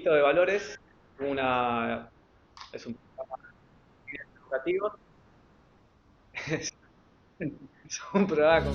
Chiringuito de Valores es un programa educativo, es un programa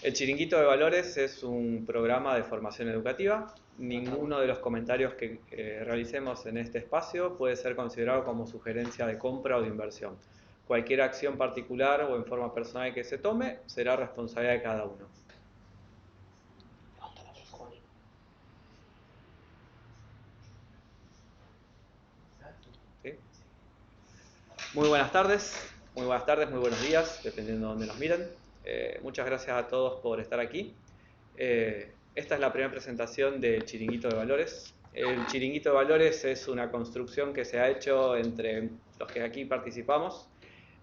El Chiringuito de Valores es un programa de formación educativa. Ninguno de los comentarios que realicemos en este espacio puede ser considerado como sugerencia de compra o de inversión. Cualquier acción particular o en forma personal que se tome será responsabilidad de cada uno. ¿Sí? Muy buenas tardes, muy buenos días, dependiendo de dónde nos miren. Muchas gracias a todos por estar aquí. Esta es la primera presentación del Chiringuito de Valores. El Chiringuito de Valores es una construcción que se ha hecho entre los que aquí participamos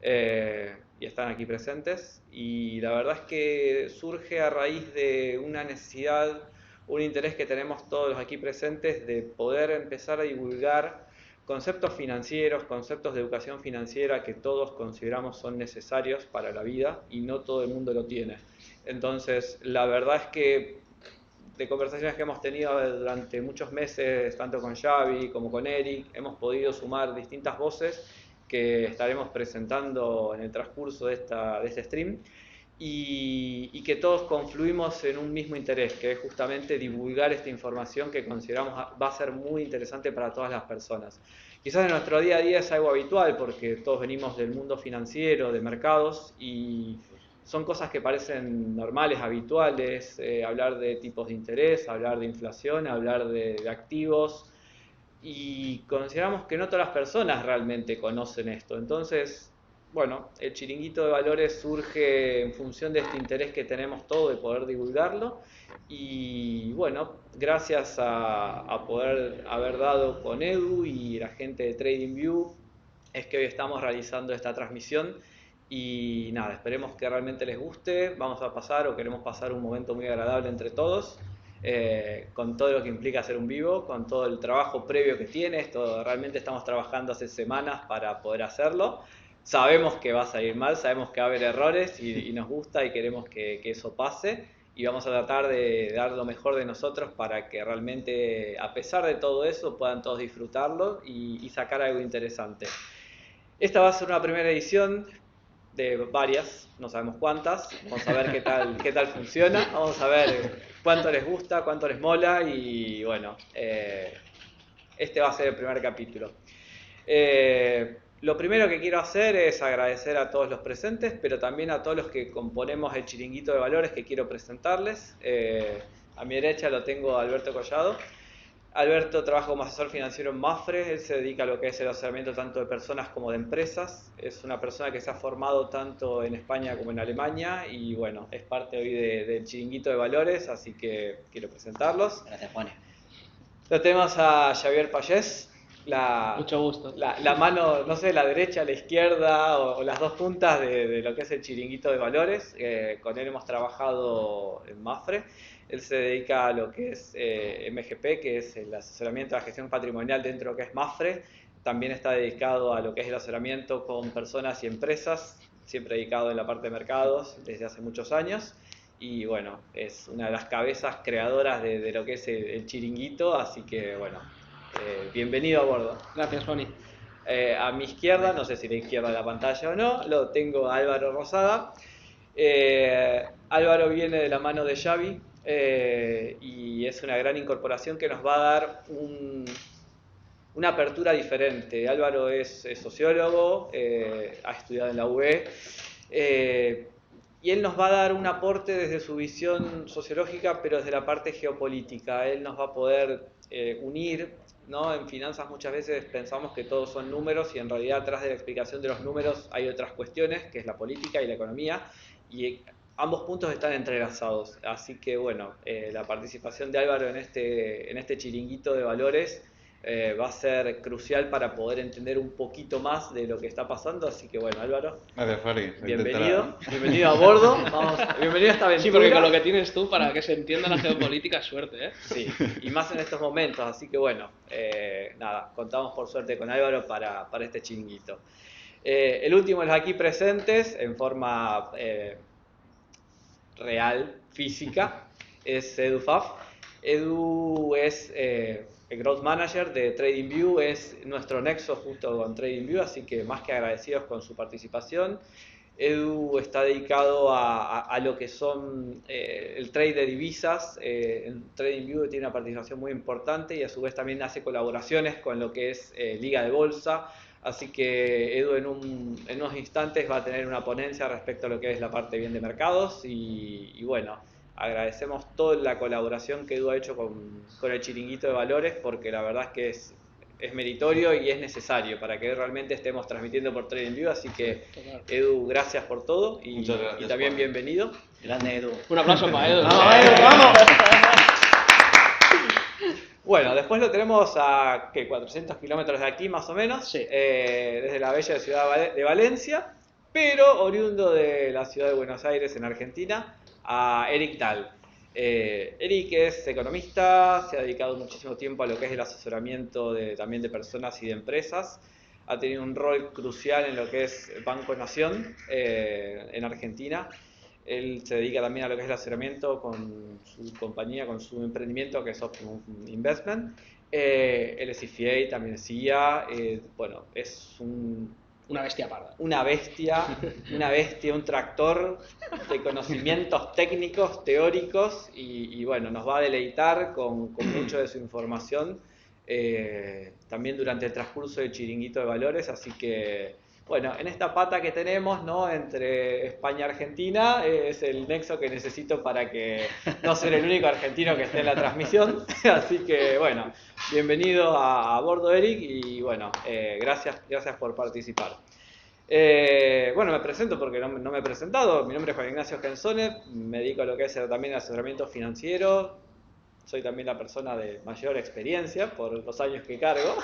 y están aquí presentes. Y la verdad es que surge a raíz de una necesidad, un interés que tenemos todos los aquí presentes de poder empezar a divulgar conceptos financieros, conceptos de educación financiera que todos consideramos son necesarios para la vida y no todo el mundo lo tiene. Entonces, la verdad es que de conversaciones que hemos tenido durante muchos meses, tanto con Xavi como con Eric, hemos podido sumar distintas voces que estaremos presentando en el transcurso de este stream y que todos confluimos en un mismo interés, que es justamente divulgar esta información que consideramos va a ser muy interesante para todas las personas. Quizás en nuestro día a día es algo habitual porque todos venimos del mundo financiero, de mercados, y son cosas que parecen normales, habituales, hablar de tipos de interés, hablar de inflación, hablar de activos, y consideramos que no todas las personas realmente conocen esto. Entonces, bueno, el Chiringuito de Valores surge en función de este interés que tenemos todos de poder divulgarlo. Y bueno, gracias a poder haber dado con Edu y la gente de TradingView, es que hoy estamos realizando esta transmisión. Y nada, esperemos que realmente les guste. Vamos a pasar o queremos pasar un momento muy agradable entre todos. Con todo lo que implica hacer un vivo, con todo el trabajo previo que tiene. Esto realmente estamos trabajando hace semanas para poder hacerlo. Sabemos que va a salir mal, sabemos que va a haber errores y nos gusta y queremos que eso pase. Y vamos a tratar de dar lo mejor de nosotros para que realmente, a pesar de todo eso, puedan todos disfrutarlo y sacar algo interesante. Esta va a ser una primera edición de varias, no sabemos cuántas. Vamos a ver qué tal funciona. Vamos a ver cuánto les gusta, cuánto les mola y bueno, este va a ser el primer capítulo. Lo primero que quiero hacer es agradecer a todos los presentes, pero también a todos los que componemos el Chiringuito de Valores que quiero presentarles. A mi derecha lo tengo a Alberto Collado. Alberto trabaja como asesor financiero en Mapfre. Él se dedica a lo que es el asesoramiento tanto de personas como de empresas. Es una persona que se ha formado tanto en España como en Alemania y bueno, es parte hoy del Chiringuito de Valores, así que quiero presentarlos. Gracias, Juan. Lo tenemos a Xavier Payés, Mucho gusto. la mano, no sé, la derecha, la izquierda o las dos puntas de lo que es el Chiringuito de Valores. Con él hemos trabajado en Mapfre. Él se dedica a lo que es MGP, que es el asesoramiento a la gestión patrimonial dentro de lo que es Mapfre. También está dedicado a lo que es el asesoramiento con personas y empresas, siempre dedicado en la parte de mercados desde hace muchos años. Y bueno, es una de las cabezas creadoras de lo que es el Chiringuito, así que bueno, bienvenido a bordo. Gracias, Juani. A mi izquierda, no sé si la izquierda de la pantalla o no, lo tengo a Álvaro Rosada. Álvaro viene de la mano de Xavi y es una gran incorporación que nos va a dar una apertura diferente. Álvaro es sociólogo, ha estudiado en la UE y él nos va a dar un aporte desde su visión sociológica, pero desde la parte geopolítica. Él nos va a poder unir, ¿no? En finanzas muchas veces pensamos que todos son números y en realidad atrás de la explicación de los números hay otras cuestiones, que es la política y la economía, y ambos puntos están entrelazados. Así que bueno, la participación de Álvaro en este Chiringuito de Valores va a ser crucial para poder entender un poquito más de lo que está pasando. Así que bueno, Álvaro, Gracias, Fari. bienvenido a bordo. Bienvenido a esta aventura. Sí, porque con lo que tienes tú, para que se entienda la geopolítica, es suerte, ¿eh? Sí, y más en estos momentos. Así que bueno, nada, contamos por suerte con Álvaro para este chiringuito. El último de los aquí presentes, en forma real, física, es Edu Faf. Edu es el Growth Manager de TradingView, es nuestro nexo justo con TradingView, así que más que agradecidos con su participación. Edu está dedicado a lo que son el trade de divisas. En TradingView tiene una participación muy importante y a su vez también hace colaboraciones con lo que es Liga de Bolsa. Así que Edu en unos instantes va a tener una ponencia respecto a lo que es la parte bien de mercados y bueno, agradecemos toda la colaboración que Edu ha hecho con el chiringuito de valores, porque la verdad es que es meritorio y es necesario para que realmente estemos transmitiendo por TradingView. Así que Edu, gracias por todo y también Juan. Bienvenido. Grande, Edu. Un aplauso para Edu. ¡Vamos, Edu, vamos! Bueno, después lo tenemos a 400 kilómetros de aquí más o menos, Sí. Desde la bella ciudad de Valencia, pero oriundo de la ciudad de Buenos Aires en Argentina, a Eric Dahl. Eric es economista, se ha dedicado muchísimo tiempo a lo que es el asesoramiento también de personas y de empresas. Ha tenido un rol crucial en lo que es Banco Nación en Argentina. Él se dedica también a lo que es el asesoramiento con su compañía, con su emprendimiento que es Optimum Investment. Él es CFA, también es IA. Bueno, es Una bestia parda. una bestia, un tractor de conocimientos técnicos, teóricos y bueno, nos va a deleitar con mucho de su información también durante el transcurso del chiringuito de valores. Así que bueno, en esta pata que tenemos, ¿no?, entre España y Argentina, es el nexo que necesito para que no ser el único argentino que esté en la transmisión. Así que bueno, bienvenido a bordo, Eric, y bueno, gracias por participar. Bueno, me presento porque no me he presentado. Mi nombre es Juan Ignacio Gensone, me dedico a lo que es también el asesoramiento financiero. Soy también la persona de mayor experiencia por los años que cargo.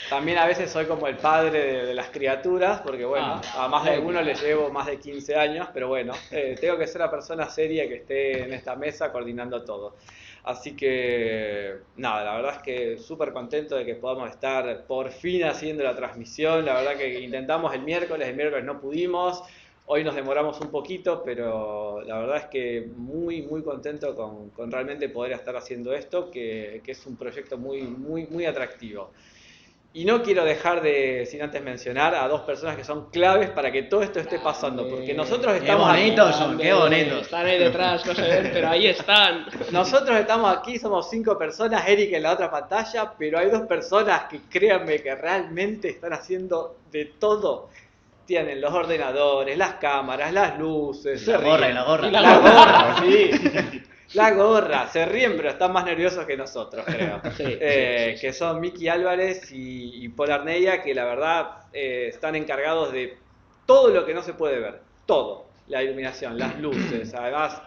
También a veces soy como el padre de las criaturas, porque bueno, a más de alguno le llevo más de 15 años, pero bueno, tengo que ser la persona seria que esté en esta mesa coordinando todo. Así que nada, la verdad es que súper contento de que podamos estar por fin haciendo la transmisión. La verdad que intentamos el miércoles no pudimos. Hoy nos demoramos un poquito, pero la verdad es que muy contento con realmente poder estar haciendo esto, que es un proyecto muy atractivo. Y no quiero dejar sin antes mencionar a dos personas que son claves para que todo esto esté pasando, porque nosotros estamos Qué bonitos aquí. son, qué bonitos. Están ahí detrás, no se ven, pero ahí están. Nosotros estamos aquí, somos 5 personas, Eric en la otra pantalla, pero hay dos personas que créanme que realmente están haciendo de todo. Tienen los ordenadores, las cámaras, las luces, La gorra. La gorra, sí. La gorra, se ríen, pero están más nerviosos que nosotros, creo. Sí. Que son Miki Álvarez y Paul Arneia, que la verdad están encargados de todo lo que no se puede ver. Todo. La iluminación, las luces. Además,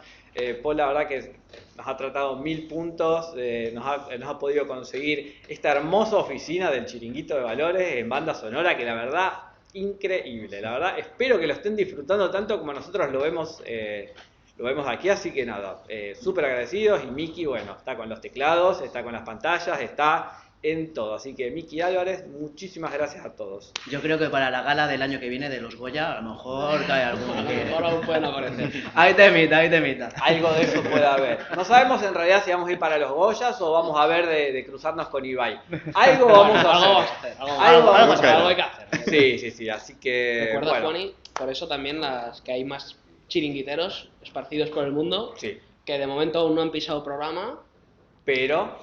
Paul la verdad que nos ha tratado 1000 puntos, nos ha podido conseguir esta hermosa oficina del Chiringuito de Valores en banda sonora, que la verdad, increíble. La verdad, espero que lo estén disfrutando tanto como nosotros lo vemos aquí. Así que nada, súper agradecidos. Y Miki, bueno, está con los teclados, está con las pantallas, está en todo. Así que Miki Álvarez, muchísimas gracias a todos. Yo creo que para la gala del año que viene de los Goya, a lo mejor cae alguno. A lo mejor aún pueden aparecer. Ahí te imita. Algo de eso puede haber. No sabemos en realidad si vamos a ir para los Goyas o vamos a ver de cruzarnos con Ibai. Algo vamos a hacer. Algo hay que hacer. Sí. Así que Recuerda, bueno. Juani, por eso también que hay más chiringuiteros esparcidos por el mundo, Sí. que de momento aún no han pisado programa, Pero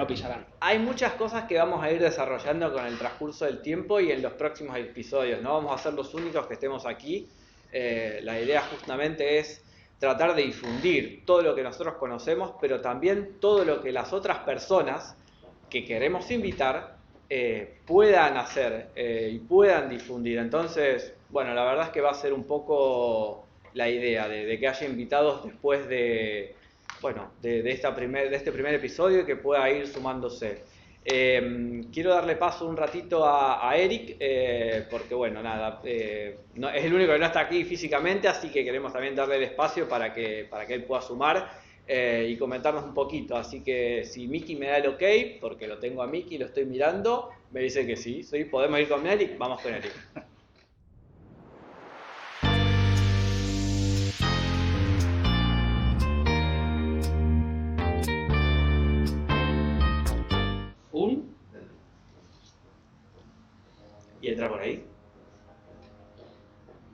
pisarán. hay muchas cosas que vamos a ir desarrollando con el transcurso del tiempo y en los próximos episodios. No vamos a ser los únicos que estemos aquí. La idea justamente es tratar de difundir todo lo que nosotros conocemos, pero también todo lo que las otras personas que queremos invitar puedan hacer y puedan difundir. Entonces, bueno, la verdad es que va a ser un poco la idea de que haya invitados después de de este primer episodio y que pueda ir sumándose. Quiero darle paso un ratito a Eric, porque es el único que no está aquí físicamente, así que queremos también darle el espacio para que él pueda sumar y comentarnos un poquito. Así que si Miki me da el ok, porque lo tengo a Miki, lo estoy mirando, me dice que sí, podemos ir con Eric, vamos con Eric. ¿Y entra por ahí?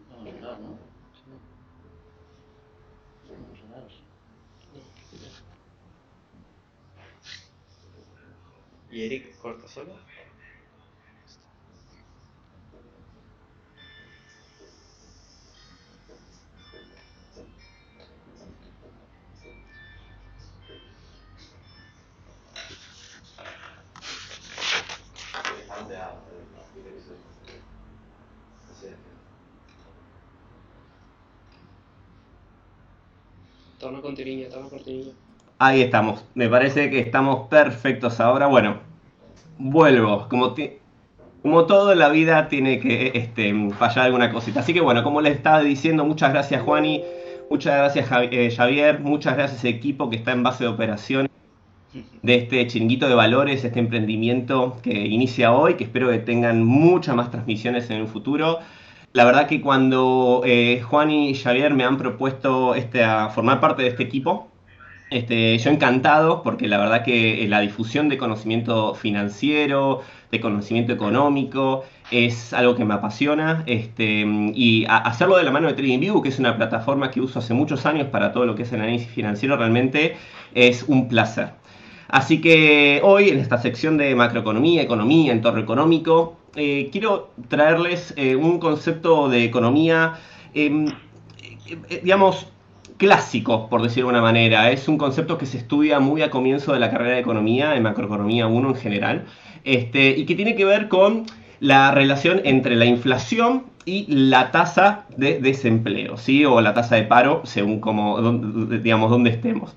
No, claro, ¿no? ¿Y Eric corta solo? Toma cortinilla. Ahí estamos, me parece que estamos perfectos ahora. Bueno, vuelvo, como todo en la vida tiene que fallar alguna cosita. Así que bueno, como les estaba diciendo, muchas gracias Juani, muchas gracias Javier, muchas gracias equipo que está en base de operaciones de este chiringuito de valores, este emprendimiento que inicia hoy, que espero que tengan muchas más transmisiones en el futuro. La verdad que cuando Juan y Javier me han propuesto a formar parte de este equipo, yo encantado, porque la verdad que la difusión de conocimiento financiero, de conocimiento económico, es algo que me apasiona, y hacerlo de la mano de TradingView, que es una plataforma que uso hace muchos años para todo lo que es el análisis financiero, realmente es un placer. Así que hoy, en esta sección de macroeconomía, economía, entorno económico, quiero traerles un concepto de economía, digamos, clásico, por decirlo de alguna manera. Es un concepto que se estudia muy a comienzo de la carrera de economía, en macroeconomía 1 en general, y que tiene que ver con la relación entre la inflación y la tasa de desempleo, ¿sí? O la tasa de paro, según dónde estemos.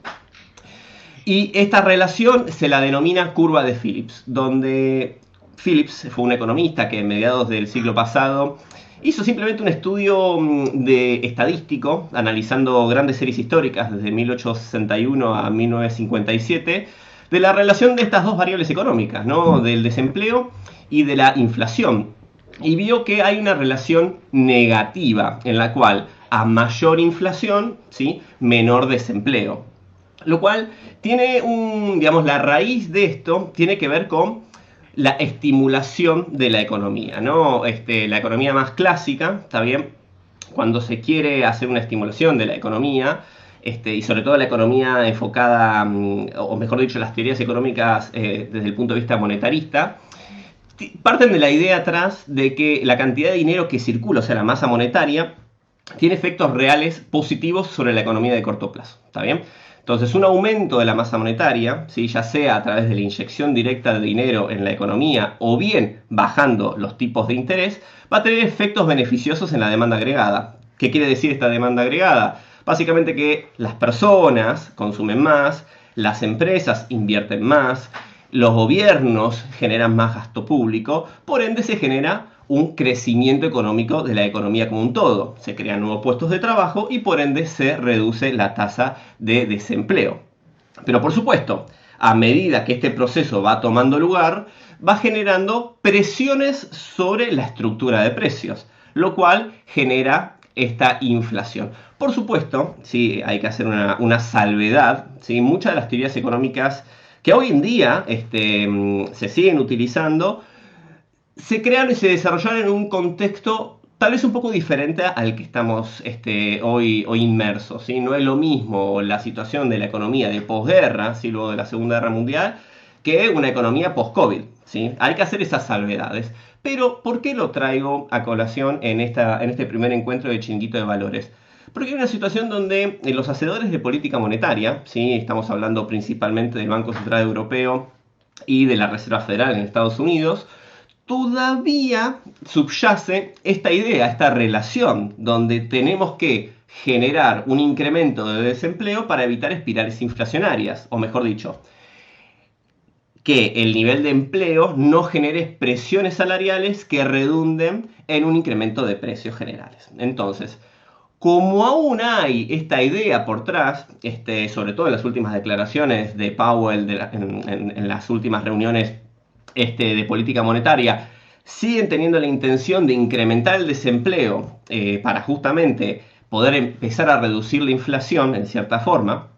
Y esta relación se la denomina curva de Phillips, donde Phillips fue un economista que a mediados del siglo pasado hizo simplemente un estudio estadístico, analizando grandes series históricas desde 1861 a 1957, de la relación de estas dos variables económicas, ¿no? Del desempleo y de la inflación. Y vio que hay una relación negativa, en la cual a mayor inflación, ¿sí?, menor desempleo. Lo cual tiene la raíz de esto tiene que ver con la estimulación de la economía, ¿no? La economía más clásica, ¿está bien? Cuando se quiere hacer una estimulación de la economía, y sobre todo la economía enfocada, o mejor dicho, las teorías económicas desde el punto de vista monetarista, parten de la idea atrás de que la cantidad de dinero que circula, o sea, la masa monetaria, tiene efectos reales positivos sobre la economía de corto plazo, ¿está bien? Entonces, un aumento de la masa monetaria, ¿sí?, ya sea a través de la inyección directa de dinero en la economía o bien bajando los tipos de interés, va a tener efectos beneficiosos en la demanda agregada. ¿Qué quiere decir esta demanda agregada? Básicamente que las personas consumen más, las empresas invierten más, los gobiernos generan más gasto público, por ende se genera un crecimiento económico de la economía como un todo. Se crean nuevos puestos de trabajo y por ende se reduce la tasa de desempleo. Pero por supuesto, a medida que este proceso va tomando lugar, va generando presiones sobre la estructura de precios, lo cual genera esta inflación. Por supuesto, sí, hay que hacer una salvedad, ¿sí? Muchas de las teorías económicas que hoy en día se siguen utilizando, se crearon y se desarrollaron en un contexto tal vez un poco diferente al que estamos hoy inmersos, ¿sí? No es lo mismo la situación de la economía de posguerra, ¿sí?, luego de la Segunda Guerra Mundial, que una economía post-COVID, ¿sí? Hay que hacer esas salvedades. Pero, ¿por qué lo traigo a colación en este primer encuentro de Chiringuito de Valores? Porque hay una situación donde los hacedores de política monetaria, ¿sí?, estamos hablando principalmente del Banco Central Europeo y de la Reserva Federal en Estados Unidos, todavía subyace esta idea, esta relación, donde tenemos que generar un incremento de desempleo para evitar espirales inflacionarias, o mejor dicho, que el nivel de empleo no genere presiones salariales que redunden en un incremento de precios generales. Entonces, como aún hay esta idea por detrás, sobre todo en las últimas declaraciones de Powell en las últimas reuniones de política monetaria, siguen teniendo la intención de incrementar el desempleo para justamente poder empezar a reducir la inflación en cierta forma.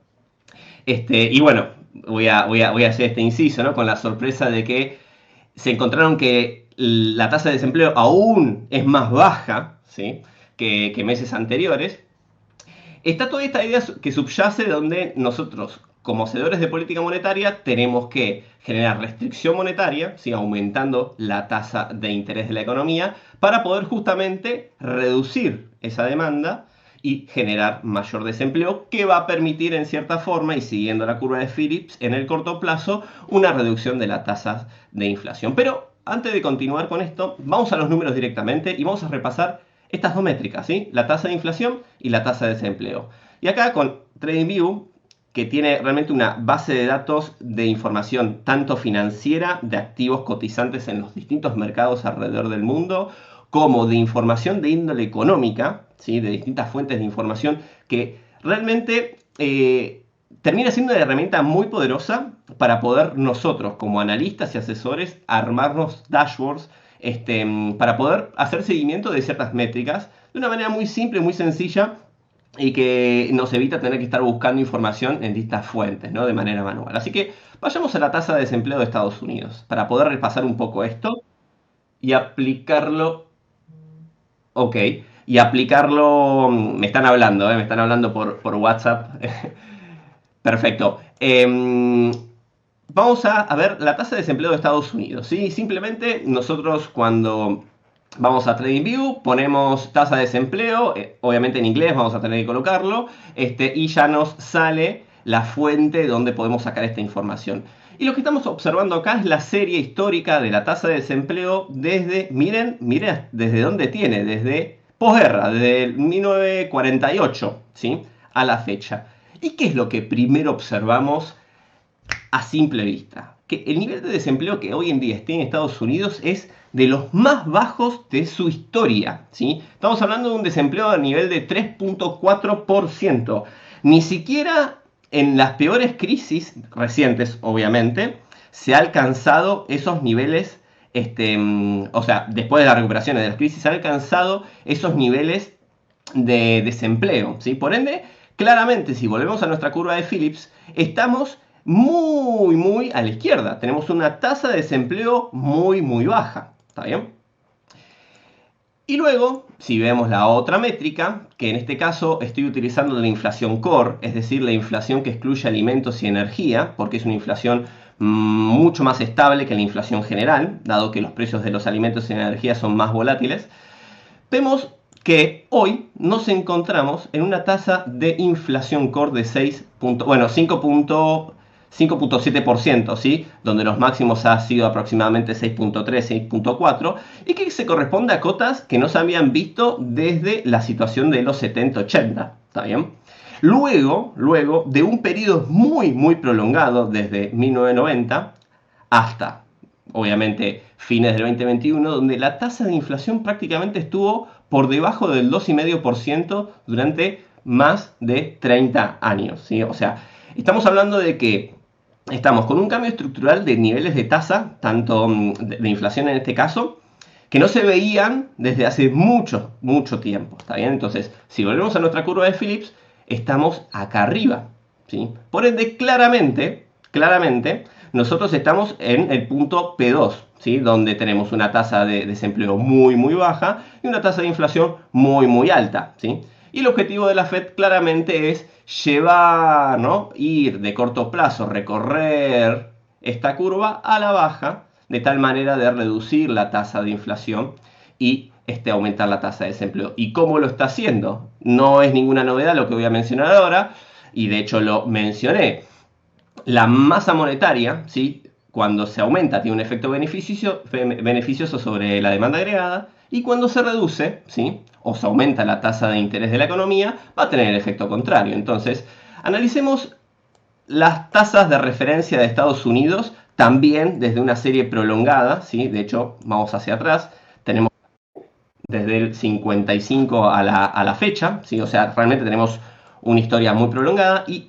Y bueno, voy a hacer este inciso, ¿no? Con la sorpresa de que se encontraron que la tasa de desempleo aún es más baja, ¿sí? que meses anteriores. Está toda esta idea que subyace donde nosotros, como hacedores de política monetaria, tenemos que generar restricción monetaria, ¿sí? Aumentando la tasa de interés de la economía, para poder justamente reducir esa demanda y generar mayor desempleo, que va a permitir en cierta forma, y siguiendo la curva de Phillips, en el corto plazo, una reducción de las tasas de inflación. Pero antes de continuar con esto, vamos a los números directamente y vamos a repasar estas dos métricas, ¿sí? La tasa de inflación y la tasa de desempleo. Y acá con TradingView, que tiene realmente una base de datos de información tanto financiera, de activos cotizantes en los distintos mercados alrededor del mundo, como de información de índole económica, ¿sí? De distintas fuentes de información, que realmente termina siendo una herramienta muy poderosa para poder nosotros, como analistas y asesores, armarnos dashboards para poder hacer seguimiento de ciertas métricas de una manera muy simple, muy sencilla, y que nos evita tener que estar buscando información en distintas fuentes, ¿no? De manera manual. Así que vayamos a la tasa de desempleo de Estados Unidos para poder repasar un poco esto y aplicarlo. Ok, y aplicarlo. Me están hablando por WhatsApp. Perfecto. Vamos a ver la tasa de desempleo de Estados Unidos, ¿sí? Simplemente nosotros cuando vamos a TradingView ponemos tasa de desempleo, obviamente en inglés vamos a tener que colocarlo, y ya nos sale la fuente donde podemos sacar esta información. Y lo que estamos observando acá es la serie histórica de la tasa de desempleo desde, miren, desde dónde tiene, desde posguerra, desde 1948, ¿sí? A la fecha. ¿Y qué es lo que primero observamos a simple vista? Que el nivel de desempleo que hoy en día tiene Estados Unidos es de los más bajos de su historia, ¿sí? Estamos hablando de un desempleo a nivel de 3.4%. Ni siquiera en las peores crisis recientes, obviamente, se ha alcanzado esos niveles, o sea, después de las recuperaciones de las crisis, se han alcanzado esos niveles de desempleo, ¿sí? Por ende, claramente, si volvemos a nuestra curva de Phillips, estamos muy a la izquierda. Tenemos una tasa de desempleo muy baja. ¿Está bien? Y luego, si vemos la otra métrica, que en este caso estoy utilizando la inflación core, es decir, la inflación que excluye alimentos y energía, porque es una inflación mucho más estable que la inflación general, dado que los precios de los alimentos y energía son más volátiles, vemos que hoy nos encontramos en una tasa de inflación core de 5.7%, ¿sí? Donde los máximos ha sido aproximadamente 6.3, 6.4, y que se corresponde a cotas que no se habían visto desde la situación de los 70-80, ¿está bien? Luego de un periodo muy prolongado, desde 1990 hasta, obviamente, fines del 2021, donde la tasa de inflación prácticamente estuvo por debajo del 2,5% durante más de 30 años, ¿sí? O sea, estamos hablando de que estamos con un cambio estructural de niveles de tasa, tanto de inflación en este caso, que no se veían desde hace mucho tiempo, ¿está bien? Entonces, si volvemos a nuestra curva de Phillips, estamos acá arriba, ¿sí? Por ende, claramente, nosotros estamos en el punto P2, ¿sí? Donde tenemos una tasa de desempleo muy baja y una tasa de inflación muy alta, ¿sí? Y el objetivo de la Fed claramente es llevar, ¿no? Ir de corto plazo, recorrer esta curva a la baja, de tal manera de reducir la tasa de inflación y aumentar la tasa de desempleo. ¿Y cómo lo está haciendo? No es ninguna novedad lo que voy a mencionar ahora, y de hecho lo mencioné. La masa monetaria, ¿sí? Cuando se aumenta tiene un efecto beneficioso sobre la demanda agregada, y cuando se reduce, ¿sí? o se aumenta la tasa de interés de la economía, va a tener el efecto contrario. Entonces, analicemos las tasas de referencia de Estados Unidos también desde una serie prolongada, ¿sí? De hecho, vamos hacia atrás, tenemos desde el 55 a la fecha, ¿sí? O sea, realmente tenemos una historia muy prolongada y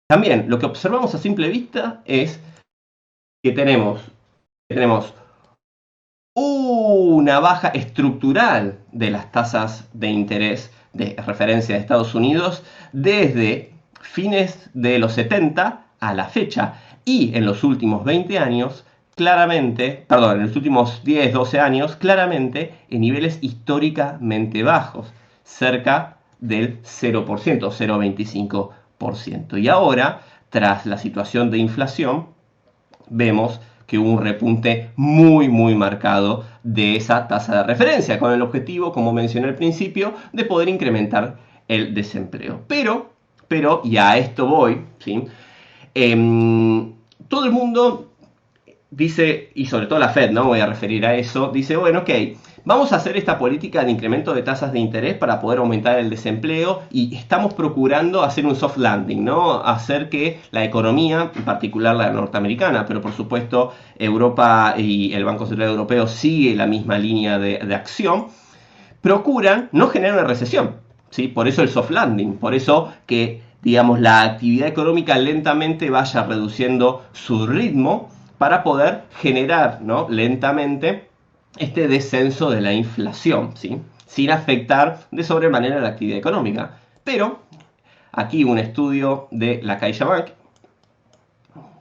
también lo que observamos a simple vista es que tenemos una baja estructural de las tasas de interés de referencia de Estados Unidos desde fines de los 70 a la fecha y en los últimos 20 años claramente, perdón, en los últimos 10, 12 años claramente en niveles históricamente bajos, cerca del 0%, 0,25%. Y ahora, tras la situación de inflación, vemos que hubo un repunte muy marcado de esa tasa de referencia, con el objetivo, como mencioné al principio, de poder incrementar el desempleo. Pero y a esto voy, ¿sí? Todo el mundo dice, y sobre todo la Fed, ¿no? Voy a referir a eso, dice, bueno, ok, vamos a hacer esta política de incremento de tasas de interés para poder aumentar el desempleo y estamos procurando hacer un soft landing, ¿no? Hacer que la economía, en particular la norteamericana, pero por supuesto Europa y el Banco Central Europeo sigue la misma línea de acción, procuran no generar una recesión, ¿sí? Por eso el soft landing, por eso que, digamos, la actividad económica lentamente vaya reduciendo su ritmo para poder generar, ¿no?, lentamente este descenso de la inflación, ¿sí?, sin afectar de sobremanera la actividad económica. Pero aquí un estudio de la CaixaBank,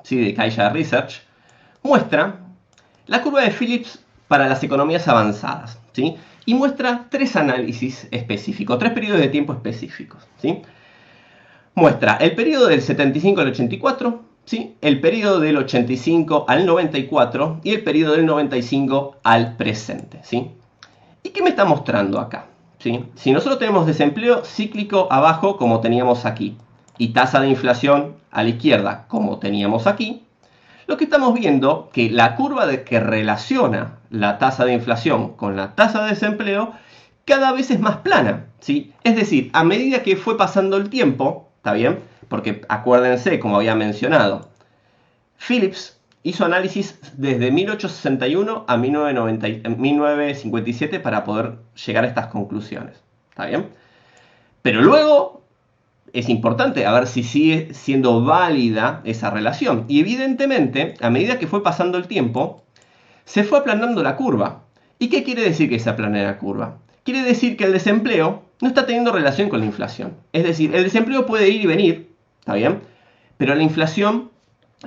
¿sí?, de Caixa Research, muestra la curva de Phillips para las economías avanzadas, ¿sí?, y muestra tres análisis específicos, tres periodos de tiempo específicos, ¿sí? Muestra el periodo del 75 al 84, ¿sí?, el periodo del 85 al 94 y el periodo del 95 al presente, ¿sí? ¿Y qué me está mostrando acá? ¿Sí? Si nosotros tenemos desempleo cíclico abajo, como teníamos aquí, y tasa de inflación a la izquierda, como teníamos aquí, lo que estamos viendo que la curva que relaciona la tasa de inflación con la tasa de desempleo cada vez es más plana, ¿sí? Es decir, a medida que fue pasando el tiempo, ¿está bien? Porque acuérdense, como había mencionado, Phillips hizo análisis desde 1861 a 1957 para poder llegar a estas conclusiones, ¿está bien? Pero luego es importante a ver si sigue siendo válida esa relación. Y evidentemente, a medida que fue pasando el tiempo, se fue aplanando la curva. ¿Y qué quiere decir que se aplane la curva? Quiere decir que el desempleo no está teniendo relación con la inflación. Es decir, el desempleo puede ir y venir, ¿está bien? Pero la inflación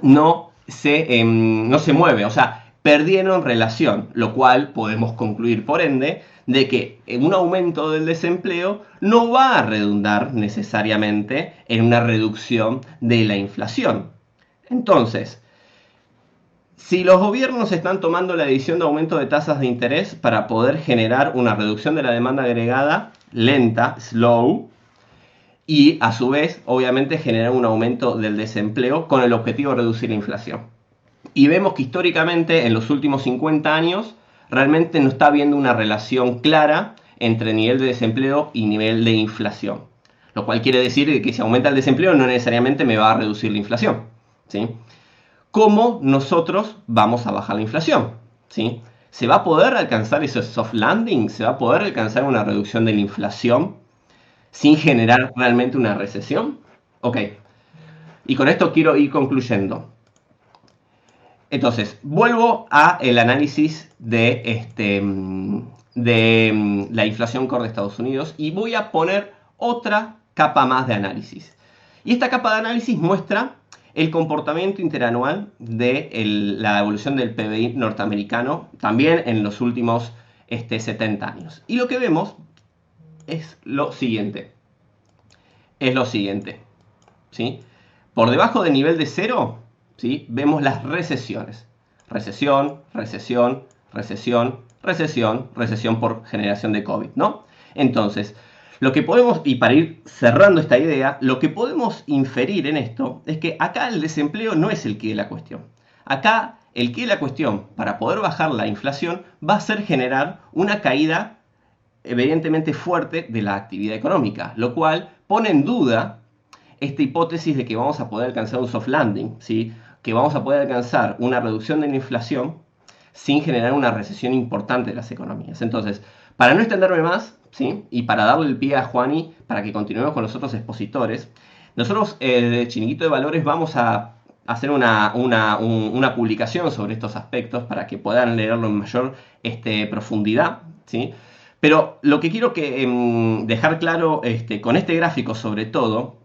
no se mueve, o sea, perdieron relación, lo cual podemos concluir por ende de que un aumento del desempleo no va a redundar necesariamente en una reducción de la inflación. Entonces, si los gobiernos están tomando la decisión de aumento de tasas de interés para poder generar una reducción de la demanda agregada lenta, slow, y a su vez, obviamente, generar un aumento del desempleo con el objetivo de reducir la inflación. Y vemos que históricamente, en los últimos 50 años, realmente no está habiendo una relación clara entre nivel de desempleo y nivel de inflación. Lo cual quiere decir que si aumenta el desempleo no necesariamente me va a reducir la inflación, ¿sí? ¿Cómo nosotros vamos a bajar la inflación? ¿Sí? ¿Se va a poder alcanzar ese soft landing? ¿Se va a poder alcanzar una reducción de la inflación sin generar realmente una recesión? Ok. Y con esto quiero ir concluyendo. Entonces, vuelvo a el análisis de la inflación core de Estados Unidos y voy a poner otra capa más de análisis. Y esta capa de análisis muestra el comportamiento interanual de la evolución del PBI norteamericano, también en los últimos 70 años. Y lo que vemos es lo siguiente. ¿Sí? Por debajo del nivel de cero, ¿sí?, vemos las recesiones. Recesión, recesión, recesión, recesión, recesión por generación de COVID, ¿no? Entonces, lo que podemos, y para ir cerrando esta idea, lo que podemos inferir en esto es que acá el desempleo no es el quid de la cuestión. Acá el quid de la cuestión para poder bajar la inflación va a ser generar una caída evidentemente fuerte de la actividad económica, lo cual pone en duda esta hipótesis de que vamos a poder alcanzar un soft landing, ¿sí? Que vamos a poder alcanzar una reducción de la inflación sin generar una recesión importante de las economías. Entonces, para no extenderme más, ¿sí? Y para darle el pie a Juani para que continuemos con los otros expositores, nosotros de Chiringuito de Valores vamos a hacer una publicación sobre estos aspectos para que puedan leerlo en mayor profundidad, ¿sí? Pero lo que quiero dejar claro con este gráfico sobre todo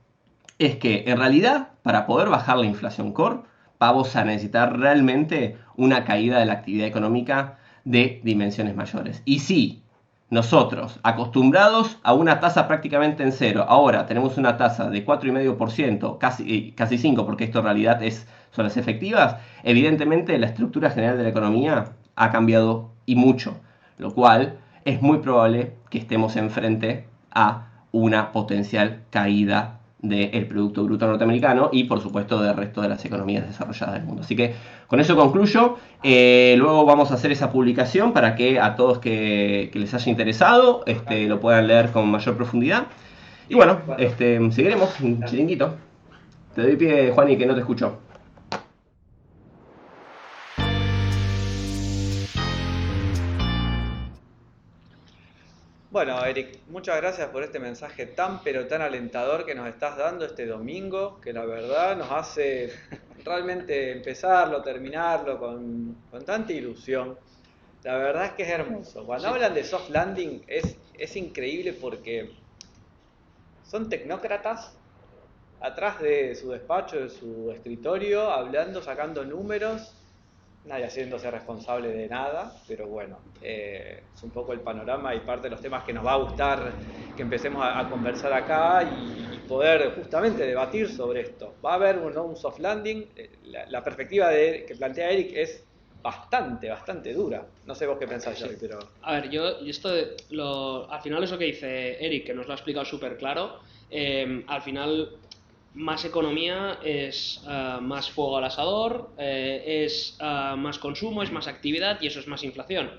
es que en realidad para poder bajar la inflación core vamos a necesitar realmente una caída de la actividad económica de dimensiones mayores. Y si nosotros, acostumbrados a una tasa prácticamente en cero, ahora tenemos una tasa de 4,5%, casi 5%, porque esto en realidad son las efectivas, evidentemente la estructura general de la economía ha cambiado y mucho, lo cual es muy probable que estemos enfrente a una potencial caída del Producto Bruto norteamericano y por supuesto del resto de las economías desarrolladas del mundo. Así que con eso concluyo. Luego vamos a hacer esa publicación para que a todos que les haya interesado lo puedan leer con mayor profundidad. Y bueno, seguiremos, chiringuito. Te doy pie, Juani, que no te escucho. Bueno, Eric, muchas gracias por este mensaje tan pero tan alentador que nos estás dando este domingo, que la verdad nos hace realmente empezarlo, terminarlo con tanta ilusión. La verdad es que es hermoso. Cuando hablan de soft landing es increíble porque son tecnócratas atrás de su despacho, de su escritorio, hablando, sacando números, nadie haciéndose responsable de nada, pero bueno, es un poco el panorama y parte de los temas que nos va a gustar que empecemos a conversar acá y poder justamente debatir sobre esto. Va a haber un soft landing, la perspectiva que plantea Eric es bastante dura. No sé vos qué pensás, Jerry, pero... A ver, yo esto al final es lo que dice Eric, que nos lo ha explicado súper claro. Al final, más economía es más fuego al asador, es más consumo, es más actividad y eso es más inflación.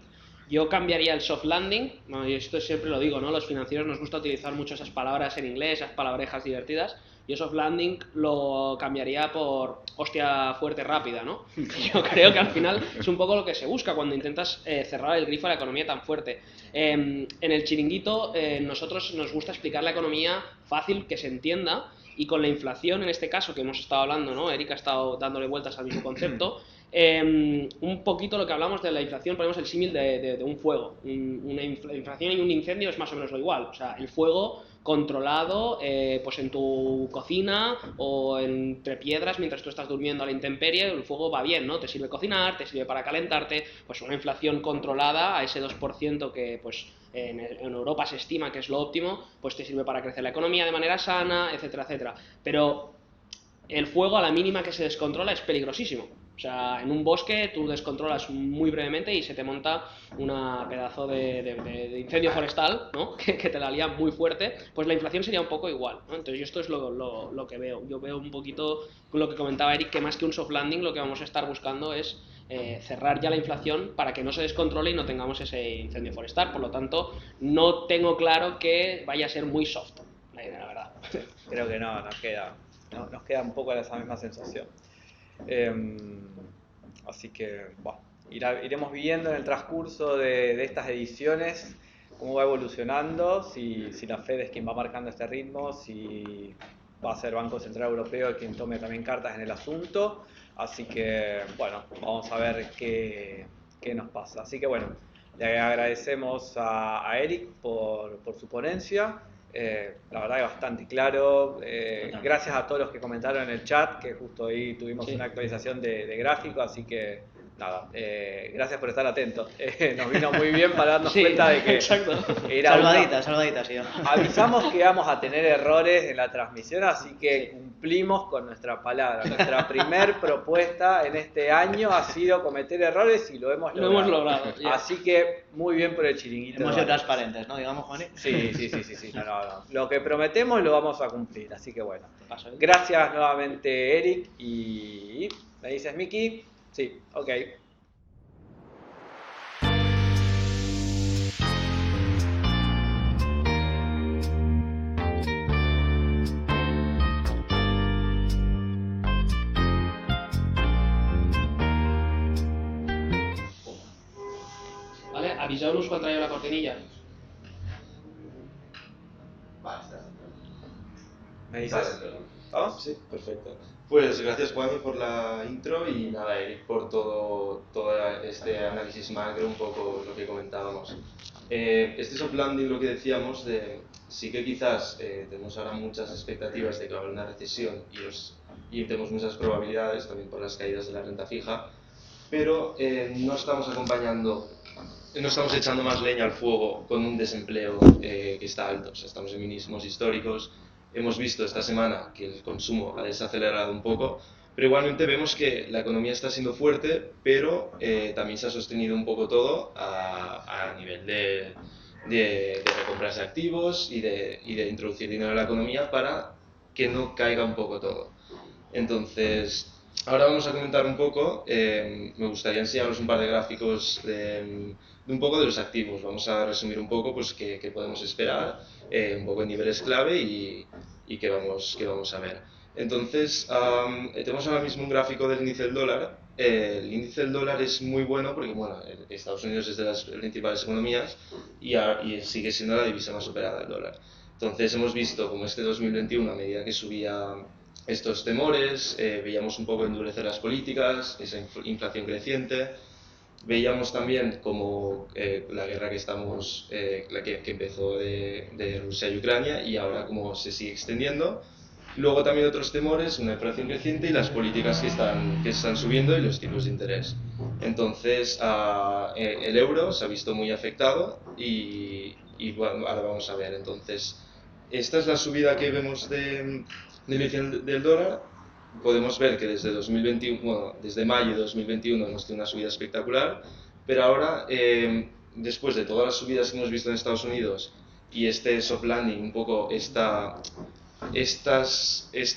Yo cambiaría el soft landing, y esto siempre lo digo, ¿no? Los financieros nos gusta utilizar mucho esas palabras en inglés, esas palabrejas divertidas. Yo soft landing lo cambiaría por hostia fuerte rápida, ¿no? Yo creo que al final es un poco lo que se busca cuando intentas cerrar el grifo a la economía tan fuerte. En el chiringuito nosotros nos gusta explicar la economía fácil, que se entienda, y con la inflación en este caso que hemos estado hablando, ¿no? Eric ha estado dándole vueltas al mismo concepto. Un poquito lo que hablamos de la inflación, ponemos el símil de un fuego. Una inflación y un incendio es más o menos lo igual. O sea, el fuego controlado pues en tu cocina o entre piedras mientras tú estás durmiendo a la intemperie, el fuego va bien, ¿no? Te sirve cocinar, te sirve para calentarte. Pues una inflación controlada a ese 2% que pues en Europa se estima que es lo óptimo, pues te sirve para crecer la economía de manera sana, etcétera, etcétera. Pero el fuego a la mínima que se descontrola es peligrosísimo. O sea, en un bosque tú descontrolas muy brevemente y se te monta una pedazo de incendio forestal, ¿no? que te la lía muy fuerte. Pues la inflación sería un poco igual, ¿no? Entonces esto es lo que veo. Yo veo un poquito con lo que comentaba Eric, que más que un soft landing lo que vamos a estar buscando es cerrar ya la inflación para que no se descontrole y no tengamos ese incendio forestal. Por lo tanto, no tengo claro que vaya a ser muy soft, la verdad. Creo que no, nos queda un poco esa misma sensación. Así que bueno, iremos viendo en el transcurso de estas ediciones cómo va evolucionando, si la Fed es quien va marcando este ritmo, si va a ser Banco Central Europeo quien tome también cartas en el asunto. Así que bueno, vamos a ver qué nos pasa. Así que bueno, le agradecemos a Eric por su ponencia. La verdad que bastante claro. Gracias a todos los que comentaron en el chat, que justo ahí tuvimos una actualización de gráfico, así que nada, gracias por estar atentos. Nos vino muy bien para darnos cuenta de que era salvadita, sí. Avisamos que íbamos a tener errores en la transmisión, así que cumplimos con nuestra palabra. Nuestra primer propuesta en este año ha sido cometer errores y lo hemos logrado. Así que muy bien por el chiringuito. Hemos sido transparentes, ¿no? Digamos, Juani. Sí. No. Lo que prometemos lo vamos a cumplir, así que bueno. Gracias nuevamente, Eric. Y me dices, Miki. Sí, ok. Aviseu-nos quan traieu la cortinilla. ¿Me dices? Ah, sí, perfecto. Pues gracias, Juan, por la intro y nada, Eric, por todo este análisis macro, un poco lo que comentábamos. Este soft landing, lo que decíamos, sí que quizás tenemos ahora muchas expectativas de que va a haber una recesión y tenemos muchas probabilidades también por las caídas de la renta fija, pero no estamos echando más leña al fuego con un desempleo que está alto. O sea, estamos en mínimos históricos. Hemos visto esta semana que el consumo ha desacelerado un poco, pero igualmente vemos que la economía está siendo fuerte, pero también se ha sostenido un poco todo a nivel de recompras de activos y de introducir dinero a la economía para que no caiga un poco todo. Entonces, ahora vamos a comentar un poco, me gustaría enseñaros un par de gráficos de un poco de los activos. Vamos a resumir un poco pues, qué podemos esperar, un poco en niveles clave y qué vamos a ver. Entonces, tenemos ahora mismo un gráfico del índice del dólar. El índice del dólar es muy bueno porque bueno, Estados Unidos es de las principales economías y sigue siendo la divisa más operada del dólar. Entonces hemos visto como este 2021, a medida que subía estos temores, veíamos un poco endurecer las políticas, esa inflación creciente, veíamos también como la guerra que empezó de Rusia y Ucrania y ahora como se sigue extendiendo. Luego también otros temores, una inflación creciente y las políticas que están subiendo y los tipos de interés. Entonces el euro se ha visto muy afectado y bueno, ahora vamos a ver. Entonces esta es la subida que vemos del dólar. Podemos ver que desde 2021, bueno, desde mayo de 2021 hemos tenido una subida espectacular, pero ahora, después de todas las subidas que hemos visto en Estados Unidos y este soft landing, un poco este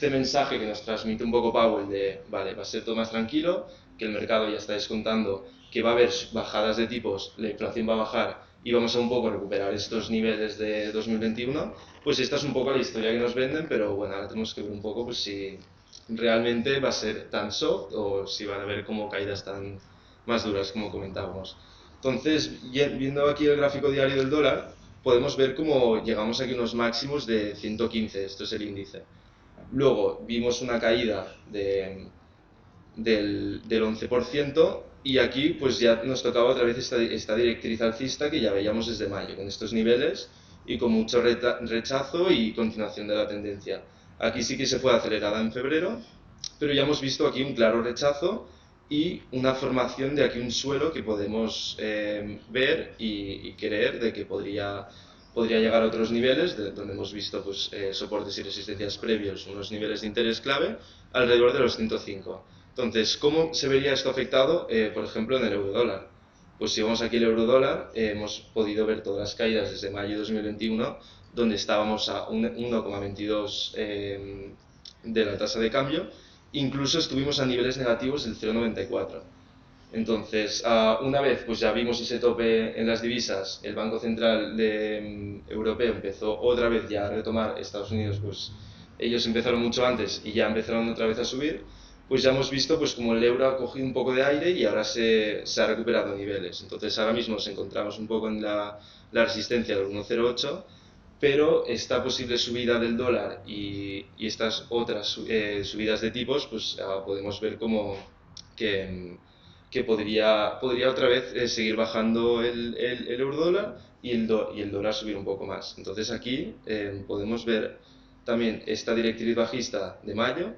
mensaje que nos transmite un poco Powell de, vale, va a ser todo más tranquilo, que el mercado ya está descontando que va a haber bajadas de tipos, la inflación va a bajar y vamos a un poco recuperar estos niveles de 2021, pues esta es un poco la historia que nos venden, pero bueno, ahora tenemos que ver un poco pues si realmente va a ser tan soft o si van a haber como caídas tan más duras como comentábamos. Entonces, viendo aquí el gráfico diario del dólar, podemos ver cómo llegamos aquí a unos máximos de 115, esto es el índice. Luego vimos una caída del 11% y aquí pues ya nos tocaba otra vez esta directriz alcista que ya veíamos desde mayo, con estos niveles y con mucho rechazo y continuación de la tendencia. Aquí sí que se fue acelerada en febrero, pero ya hemos visto aquí un claro rechazo y una formación de aquí un suelo que podemos ver y creer de que podría llegar a otros niveles, donde hemos visto pues, soportes y resistencias previos, unos niveles de interés clave, alrededor de los 105. Entonces, ¿cómo se vería esto afectado, por ejemplo, en el euro-dólar? Pues si vemos aquí el euro-dólar, hemos podido ver todas las caídas desde mayo de 2021, donde estábamos a 1,22 de la tasa de cambio, incluso estuvimos a niveles negativos del 0,94. Entonces, una vez pues ya vimos ese tope en las divisas, el Banco Central Europeo empezó otra vez ya a retomar, Estados Unidos pues ellos empezaron mucho antes y ya empezaron otra vez a subir, pues ya hemos visto pues como el euro ha cogido un poco de aire y ahora se ha recuperado niveles. Entonces ahora mismo nos encontramos un poco en la resistencia del 1,08, pero esta posible subida del dólar y estas otras subidas de tipos, pues podemos ver como que podría otra vez seguir bajando el euro-dólar y el dólar subir un poco más. Entonces aquí podemos ver también esta directriz bajista de mayo,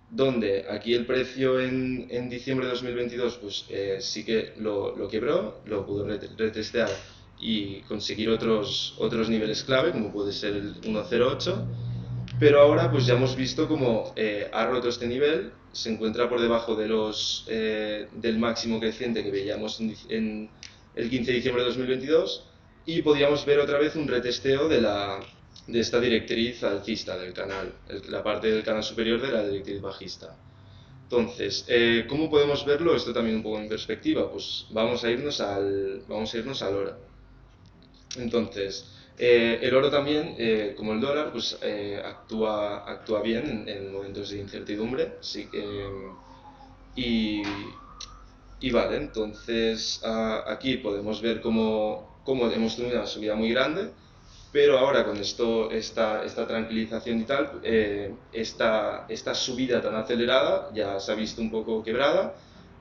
donde aquí el precio en diciembre de 2022 pues sí que lo quebró, lo pudo retestear y conseguir otros niveles clave, como puede ser el 1,08, pero ahora pues ya hemos visto como ha roto este nivel, se encuentra por debajo del máximo creciente que veíamos en el 15 de diciembre de 2022 y podríamos ver otra vez un retesteo de esta directriz alcista del canal, la parte del canal superior de la directriz bajista. Entonces, ¿cómo podemos verlo? Esto también un poco en perspectiva, pues vamos a irnos al oro. Entonces, el oro también, como el dólar, pues actúa bien en momentos de incertidumbre, sí que, y Y vale, entonces aquí podemos ver cómo hemos tenido una subida muy grande, pero ahora con esta tranquilización y tal, esta subida tan acelerada ya se ha visto un poco quebrada.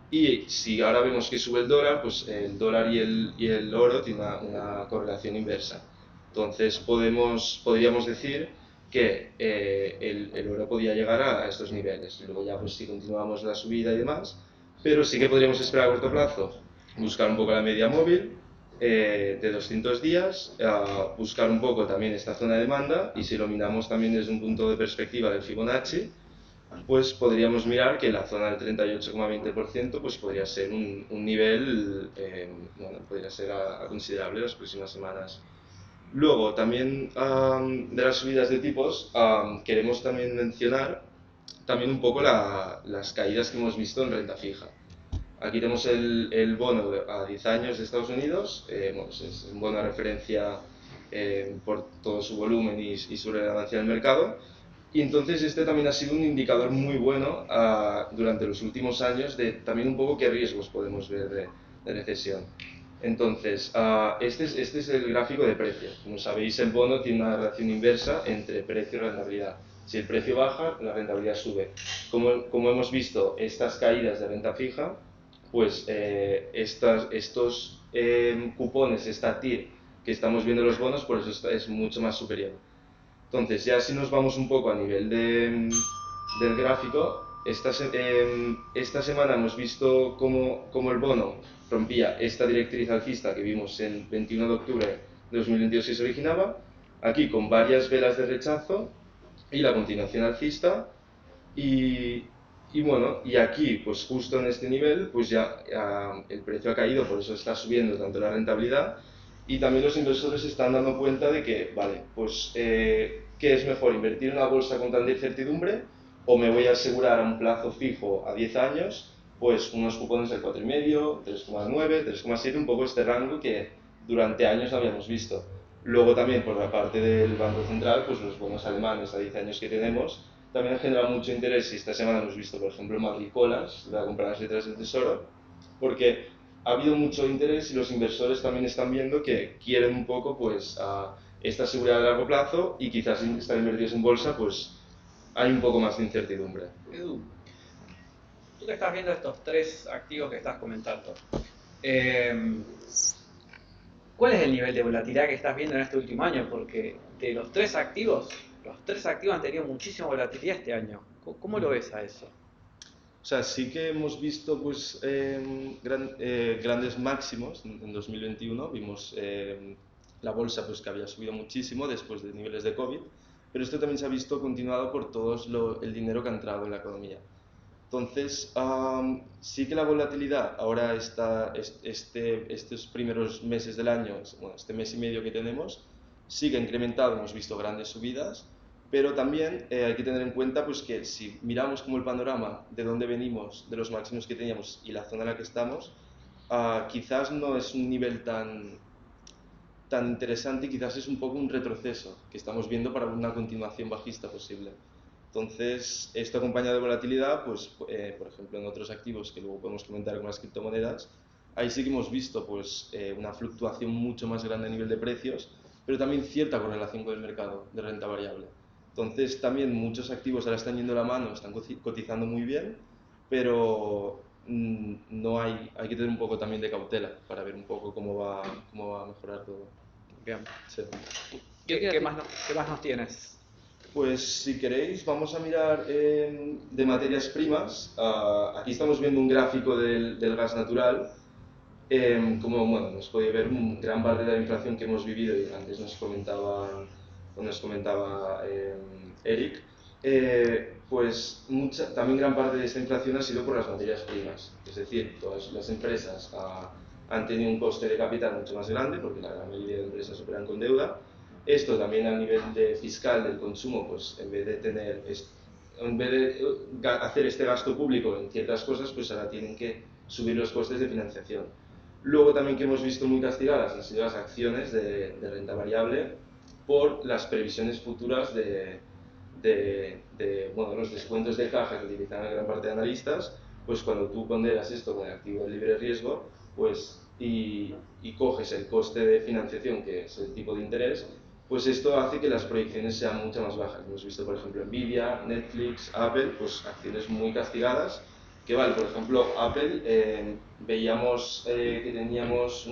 Y si ahora vemos que sube el dólar, pues el dólar y el oro tienen una correlación inversa. Entonces podríamos decir que el oro podía llegar a estos niveles. Luego ya pues si continuamos la subida y demás, pero sí que podríamos esperar a corto plazo, buscar un poco la media móvil de 200 días, buscar un poco también esta zona de demanda, y si lo miramos también desde un punto de perspectiva del Fibonacci, pues podríamos mirar que la zona del 38,20% pues podría ser un nivel, bueno, podría ser a considerable las próximas semanas. Luego, también de las subidas de tipos, queremos también mencionar también un poco las caídas que hemos visto en renta fija. Aquí tenemos el bono a 10 años de Estados Unidos, bueno, es un bono de referencia por todo su volumen y su relevancia en el mercado. Y entonces este también ha sido un indicador muy bueno durante los últimos años de también un poco qué riesgos podemos ver de recesión. Entonces, este es el gráfico de precio. Como sabéis, el bono tiene una relación inversa entre precio y rentabilidad. Si el precio baja, la rentabilidad sube. Como hemos visto estas caídas de renta fija, pues estos cupones, esta TIR que estamos viendo en los bonos, por eso es mucho más superior. Entonces, ya si nos vamos un poco a nivel del gráfico, esta semana hemos visto cómo el bono rompía esta directriz alcista que vimos el 21 de octubre de 2022 y se originaba, aquí con varias velas de rechazo y la continuación alcista, y bueno, y aquí, pues justo en este nivel, pues ya el precio ha caído, por eso está subiendo tanto la rentabilidad, y también los inversores se están dando cuenta de que, vale, pues ¿qué es mejor? ¿Invertir en una bolsa con tanta incertidumbre o me voy a asegurar a un plazo fijo a 10 años, pues unos cupones del 4,5, 3,9, 3,7, un poco este rango que durante años no habíamos visto? Luego también por la parte del Banco Central, pues los bonos alemanes a 10 años que tenemos también han generado mucho interés, y esta semana hemos visto, por ejemplo, Madrid Colas, de comprar las letras del Tesoro, porque ha habido mucho interés y los inversores también están viendo que quieren un poco pues esta seguridad a largo plazo, y quizás estar invertidos en bolsa pues hay un poco más de incertidumbre. Edu, tú que estás viendo estos tres activos que estás comentando, eh, ¿cuál es el nivel de volatilidad que estás viendo en este último año? Porque de los tres activos han tenido muchísima volatilidad este año. ¿Cómo lo ves a eso? O sea, sí que hemos visto pues, grandes máximos en 2021. Vimos la bolsa pues, que había subido muchísimo después de niveles de COVID, pero esto también se ha visto continuado por todo el dinero que ha entrado en la economía. Entonces, sí que la volatilidad ahora estos primeros meses del año, bueno, este mes y medio que tenemos, sí que ha incrementado, hemos visto grandes subidas, pero también hay que tener en cuenta pues, que si miramos como el panorama de dónde venimos, de los máximos que teníamos y la zona en la que estamos, quizás no es un nivel tan interesante, y quizás es un poco un retroceso que estamos viendo para una continuación bajista posible. Entonces, esto acompañado de volatilidad, pues, por ejemplo, en otros activos que luego podemos comentar con las criptomonedas, ahí sí que hemos visto pues, una fluctuación mucho más grande a nivel de precios, pero también cierta correlación con el mercado de renta variable. Entonces, también muchos activos ahora están yendo a la mano, están cotizando muy bien, pero no hay que tener un poco también de cautela para ver un poco cómo va a mejorar todo. Bien. Sí. ¿Qué más nos tienes? Pues si queréis vamos a mirar de materias primas. Aquí estamos viendo un gráfico del gas natural. Como bueno, nos podéis ver gran parte de la inflación que hemos vivido, y antes nos comentaba Eric, pues también gran parte de esta inflación ha sido por las materias primas. Es decir, todas las empresas han tenido un coste de capital mucho más grande, porque la gran mayoría de empresas operan con deuda. Esto también a nivel fiscal del consumo, pues en vez de hacer este gasto público en ciertas cosas, pues ahora tienen que subir los costes de financiación. Luego también que hemos visto muy castigadas han sido las acciones de renta variable por las previsiones futuras de los descuentos de caja que utilizan la gran parte de analistas, pues cuando tú ponderas esto con el activo de libre riesgo, pues y coges el coste de financiación, que es el tipo de interés, pues esto hace que las proyecciones sean mucho más bajas. Hemos visto, por ejemplo, Nvidia, Netflix, Apple, pues acciones muy castigadas, que vale, por ejemplo, Apple, veíamos que teníamos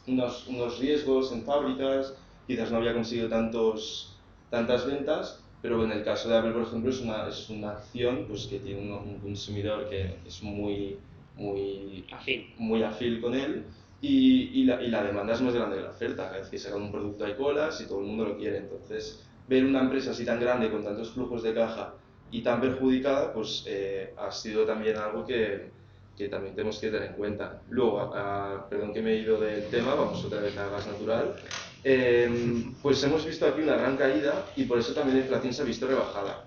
unos riesgos en fábricas, quizás no había conseguido tantas ventas, pero en el caso de Apple, por ejemplo, es una acción pues, que tiene un consumidor que es muy afín con él, y la demanda es más grande que la oferta. Cada vez que sacan un producto hay colas y todo el mundo lo quiere. Entonces, ver una empresa así tan grande con tantos flujos de caja y tan perjudicada, pues ha sido también algo que también tenemos que tener en cuenta. Luego, perdón que me he ido del tema, vamos otra vez a gas natural. Pues hemos visto aquí una gran caída y por eso también la inflación se ha visto rebajada.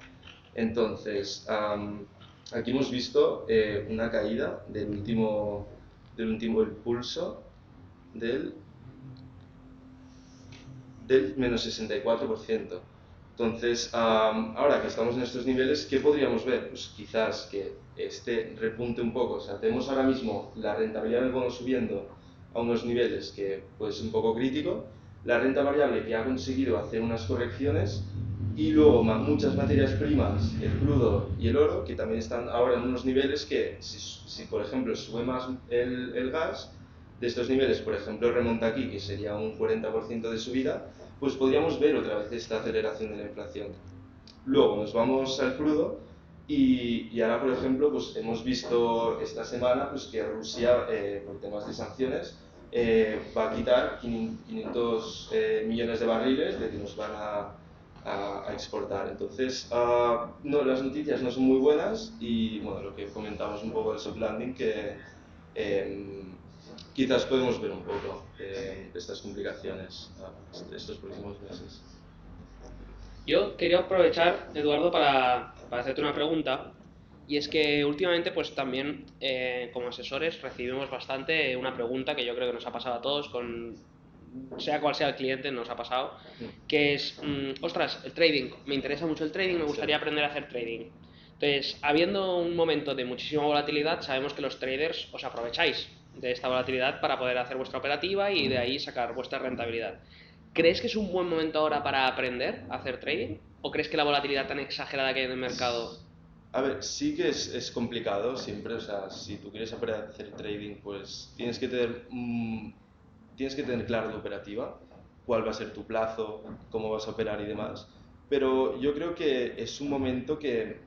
Entonces, aquí hemos visto una caída del último impulso del menos 64%. Entonces, ahora que estamos en estos niveles, ¿qué podríamos ver? Pues quizás que este repunte un poco. O sea, tenemos ahora mismo la rentabilidad del bono subiendo a unos niveles que pues, es un poco crítico, la renta variable que ha conseguido hacer unas correcciones, y luego muchas materias primas, el crudo y el oro, que también están ahora en unos niveles que, si por ejemplo sube más el gas, de estos niveles, por ejemplo, remonta aquí, que sería un 40% de subida, pues podríamos ver otra vez esta aceleración de la inflación. Luego nos vamos al crudo y ahora, por ejemplo, pues hemos visto esta semana pues, que Rusia, por temas de sanciones, va a quitar 500 millones de barriles de que nos van a exportar. Entonces, no, las noticias no son muy buenas y bueno, lo que comentamos un poco del soft landing, que quizás podemos ver un poco de estas complicaciones estos próximos meses. Yo quería aprovechar, Eduardo, para hacerte una pregunta, y es que últimamente pues también como asesores recibimos bastante una pregunta que yo creo que nos ha pasado a todos, sea cual sea el cliente, nos ha pasado, que es, ostras, el trading, me interesa mucho el trading, me gustaría aprender a hacer trading. Entonces, habiendo un momento de muchísima volatilidad, sabemos que los traders os aprovecháis de esta volatilidad para poder hacer vuestra operativa y de ahí sacar vuestra rentabilidad. ¿Crees que es un buen momento ahora para aprender a hacer trading? ¿O crees que la volatilidad tan exagerada que hay en el mercado? A ver, sí que es complicado siempre. O sea, si tú quieres aprender a hacer trading, pues tienes que tener claro tu operativa, cuál va a ser tu plazo, cómo vas a operar y demás. Pero yo creo que es un momento que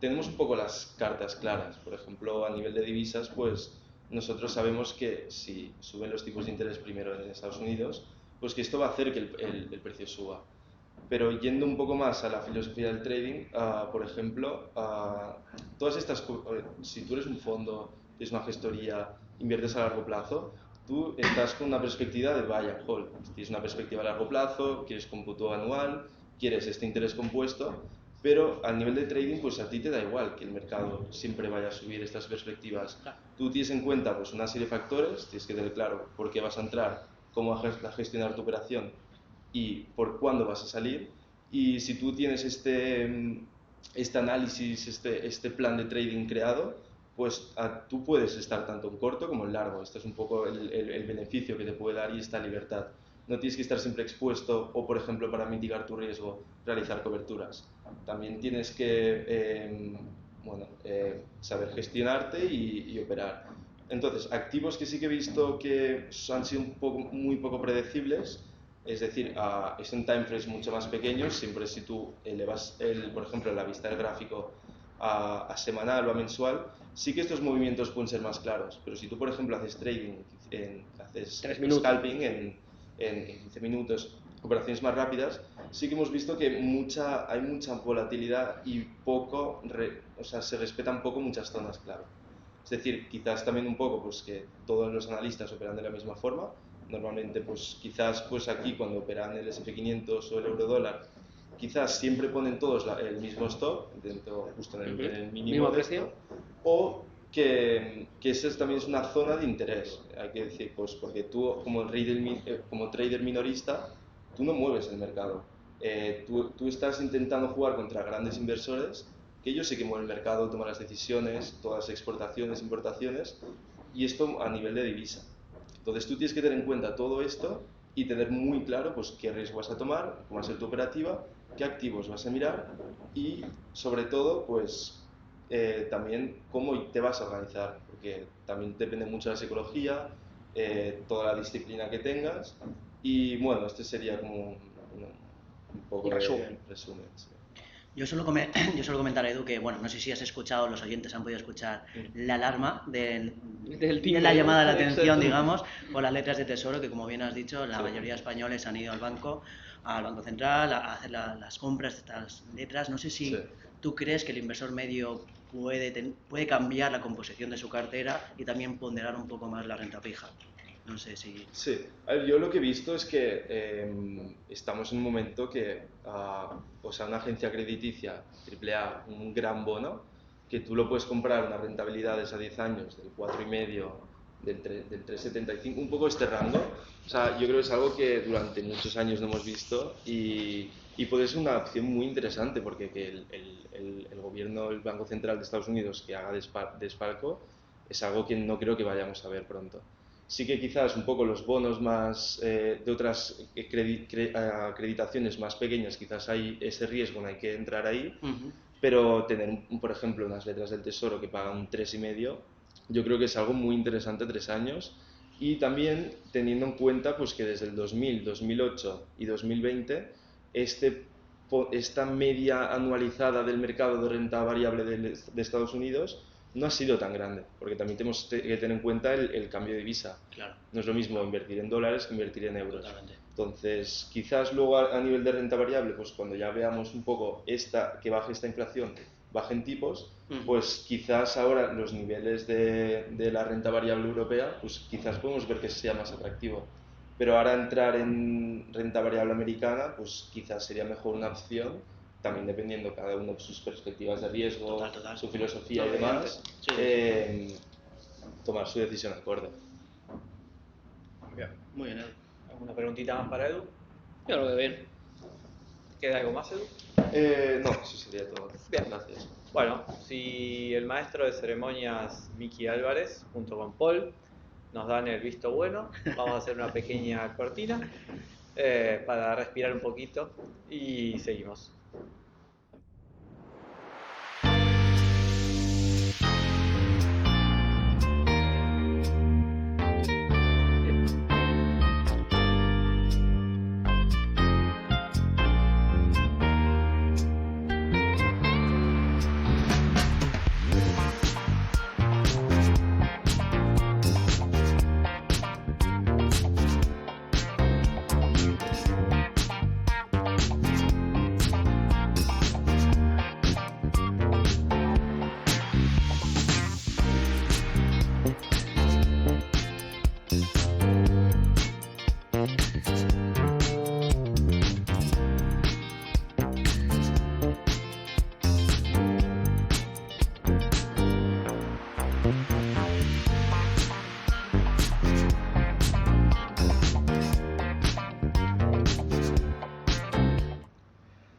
tenemos un poco las cartas claras. Por ejemplo, a nivel de divisas, pues nosotros sabemos que si suben los tipos de interés primero en Estados Unidos, pues que esto va a hacer que el precio suba. Pero yendo un poco más a la filosofía del trading, por ejemplo, todas estas, si tú eres un fondo, tienes una gestoría, inviertes a largo plazo, tú estás con una perspectiva de buy and hold. Tienes una perspectiva a largo plazo, quieres cómputo anual, quieres este interés compuesto, pero al nivel de trading, pues a ti te da igual que el mercado siempre vaya a subir estas perspectivas. Tú tienes en cuenta pues, una serie de factores, tienes que tener claro por qué vas a entrar, cómo vas a gestionar tu operación y por cuándo vas a salir. Y si tú tienes este análisis, este plan de trading creado, pues tú puedes estar tanto en corto como en largo. Este es un poco el beneficio que te puede dar y esta libertad. No tienes que estar siempre expuesto o, por ejemplo, para mitigar tu riesgo, realizar coberturas. También tienes que saber gestionarte y operar. Entonces, activos que sí que he visto que han sido muy poco predecibles, es decir, son timeframes mucho más pequeños. Siempre si tú elevas, por ejemplo, la vista del gráfico a semanal o a mensual, sí que estos movimientos pueden ser más claros. Pero si tú, por ejemplo, haces trading, haces scalping en 15 minutos, operaciones más rápidas, sí que hemos visto que hay mucha volatilidad y se respetan poco muchas zonas clave. Es decir, quizás también un poco pues, que todos los analistas operan de la misma forma. Normalmente, pues quizás pues aquí cuando operan el SP500 o el euro-dólar, quizás siempre ponen todos el mismo stop, justo en el mínimo de esto, o que esa también es una zona de interés, hay que decir, pues porque tú como trader minorista, tú no mueves el mercado. Tú estás intentando jugar contra grandes inversores que ellos sí que mueven el mercado, toman las decisiones, todas las exportaciones, importaciones, y esto a nivel de divisa. Entonces tú tienes que tener en cuenta todo esto y tener muy claro pues, qué riesgo vas a tomar, cómo va a ser tu operativa, qué activos vas a mirar y sobre todo pues también cómo te vas a organizar, porque también depende mucho de la psicología, toda la disciplina que tengas y bueno, este sería como un poco Un resumen. de resumen. Sí. Yo solo comentar, Edu, que bueno, no sé si has escuchado, los oyentes han podido escuchar la alarma de la llamada a la atención, digamos, por las letras de tesoro, que como bien has dicho, la mayoría de españoles han ido al Banco Central, a hacer las compras de estas letras. No sé si tú crees que el inversor medio puede cambiar la composición de su cartera y también ponderar un poco más la renta fija. No sé si... Sí, a ver, yo lo que he visto es que estamos en un momento que, o sea, una agencia crediticia, AAA, un gran bono, que tú lo puedes comprar a unas rentabilidades a 10 años del 4,5, del 3,75, un poco este rango. O sea, yo creo que es algo que durante muchos años no hemos visto y puede ser una opción muy interesante porque que el gobierno, el Banco Central de Estados Unidos, que haga desfalco, es algo que no creo que vayamos a ver pronto. Sí que quizás un poco los bonos más de otras acreditaciones más pequeñas, quizás hay ese riesgo, no hay que entrar ahí, pero tener, por ejemplo, unas letras del Tesoro que pagan un 3,5, yo creo que es algo muy interesante 3 años y también teniendo en cuenta pues, que desde el 2000, 2008 y 2020 esta media anualizada del mercado de renta variable de Estados Unidos no ha sido tan grande, porque también tenemos que tener en cuenta el cambio de divisa. Claro. No es lo mismo invertir en dólares que invertir en euros. Totalmente. Entonces, quizás luego a nivel de renta variable, pues cuando ya veamos un poco que baje esta inflación, bajen tipos, pues quizás ahora los niveles de la renta variable europea, pues quizás podemos ver que sea más atractivo. Pero ahora entrar en renta variable americana, pues quizás sería mejor una opción, también dependiendo cada uno de sus perspectivas de riesgo, Total. su filosofía y demás, tomar su decisión acorde. Bien. Muy bien, Edu. ¿Alguna preguntita más para Edu? Yo lo veo bien. ¿Queda algo más, Edu? No, eso sería todo. Bien. Gracias. Bueno, si el maestro de ceremonias Miki Álvarez junto con Paul nos dan el visto bueno, vamos a hacer una pequeña cortina para respirar un poquito y seguimos.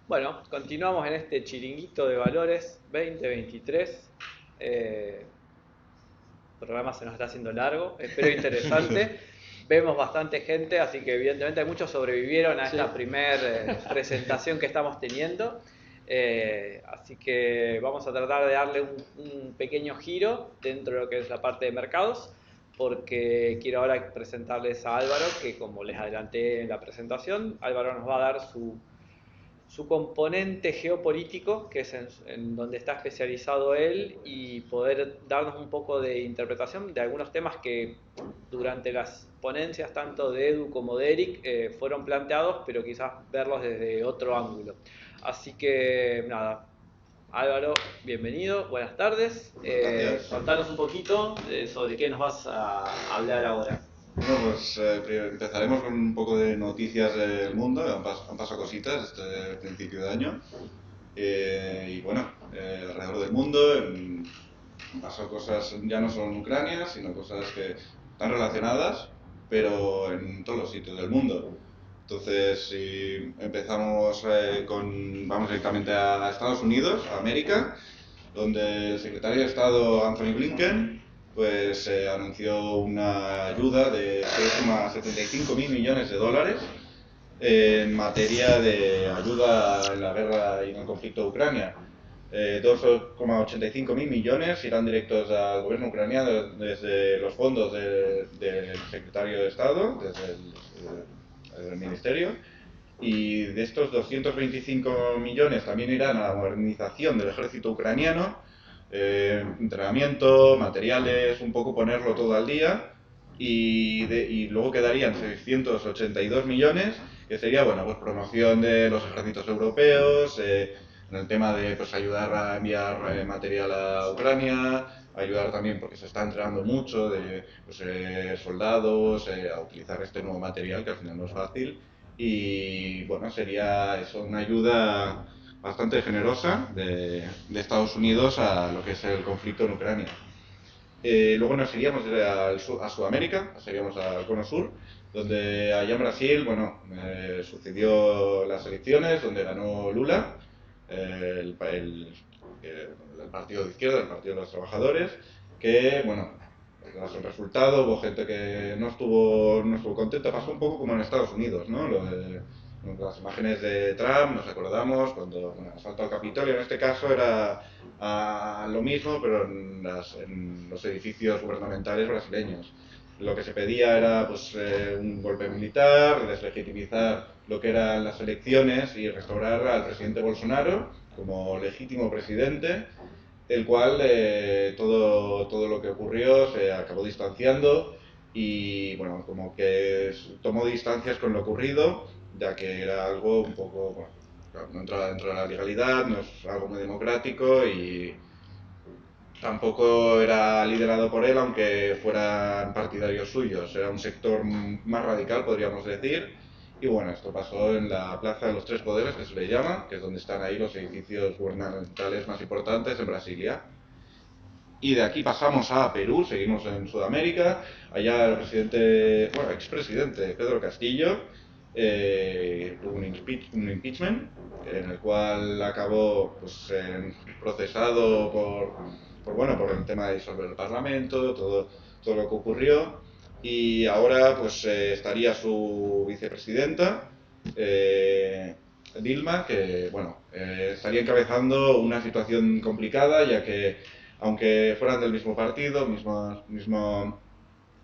Bueno, continuamos en este chiringuito de valores 2023. El programa se nos está haciendo largo, espero interesante. Vemos bastante gente, así que evidentemente muchos sobrevivieron a esta primer presentación que estamos teniendo. Así que vamos a tratar de darle un pequeño giro dentro de lo que es la parte de mercados, porque quiero ahora presentarles a Álvaro, que como les adelanté en la presentación, Álvaro nos va a dar su componente geopolítico, que es en donde está especializado él, y poder darnos un poco de interpretación de algunos temas que durante las ponencias tanto de Edu como de Eric fueron planteados, pero quizás verlos desde otro ángulo. Así que nada, Álvaro, bienvenido, buenas tardes. Contanos un poquito sobre qué nos vas a hablar ahora. Bueno, pues empezaremos con un poco de noticias del mundo. Han pasado cositas este principio de año. Y bueno, alrededor del mundo han pasado cosas ya no solo en Ucrania, sino cosas que están relacionadas, pero en todos los sitios del mundo. Entonces, si empezamos vamos directamente a Estados Unidos, a América. donde el secretario de Estado Anthony Blinken pues anunció una ayuda de 3,75 mil millones de dólares en materia de ayuda en la guerra y en el conflicto de Ucrania. 2,85 mil millones irán directos al gobierno ucraniano desde los fondos del secretario de Estado, desde el ministerio, y de estos 225 millones también irán a la modernización del ejército ucraniano, entrenamiento, materiales, un poco ponerlo todo al día, y luego quedarían 682 millones, que sería, bueno, pues promoción de los ejércitos europeos, en el tema de pues ayudar a enviar material a Ucrania, ayudar también porque se está entrenando mucho de pues, soldados a utilizar este nuevo material que al final no es fácil, y bueno, sería eso, una ayuda bastante generosa de Estados Unidos a lo que es el conflicto en Ucrania. Luego nos iríamos a Sudamérica, seríamos al Cono Sur, donde allá en Brasil, bueno, sucedió las elecciones donde ganó Lula, el partido de izquierda, el Partido de los Trabajadores, que, bueno, tras el resultado hubo gente que no estuvo contenta, pasó un poco como en Estados Unidos, ¿no? Las imágenes de Trump, nos acordamos, cuando asaltó al Capitolio, en este caso era lo mismo, pero en los edificios gubernamentales brasileños. Lo que se pedía era pues, un golpe militar, deslegitimizar lo que eran las elecciones y restaurar al presidente Bolsonaro como legítimo presidente, el cual todo lo que ocurrió se acabó distanciando y bueno, como que tomó distancias con lo ocurrido, ya que era algo un poco, bueno, claro, no entraba dentro de la legalidad, no es algo muy democrático y tampoco era liderado por él, aunque fueran partidarios suyos, era un sector más radical, podríamos decir. Y bueno, esto pasó en la Plaza de los Tres Poderes, que se le llama, que es donde están ahí los edificios gubernamentales más importantes en Brasilia. Y de aquí pasamos a Perú, seguimos en Sudamérica. Allá el presidente, bueno, expresidente Pedro Castillo tuvo un impeachment en el cual acabó pues, procesado por el tema de disolver el Parlamento, todo lo que ocurrió. Y ahora pues estaría su vicepresidenta, Dilma, que bueno, estaría encabezando una situación complicada, ya que aunque fueran del mismo partido, mismo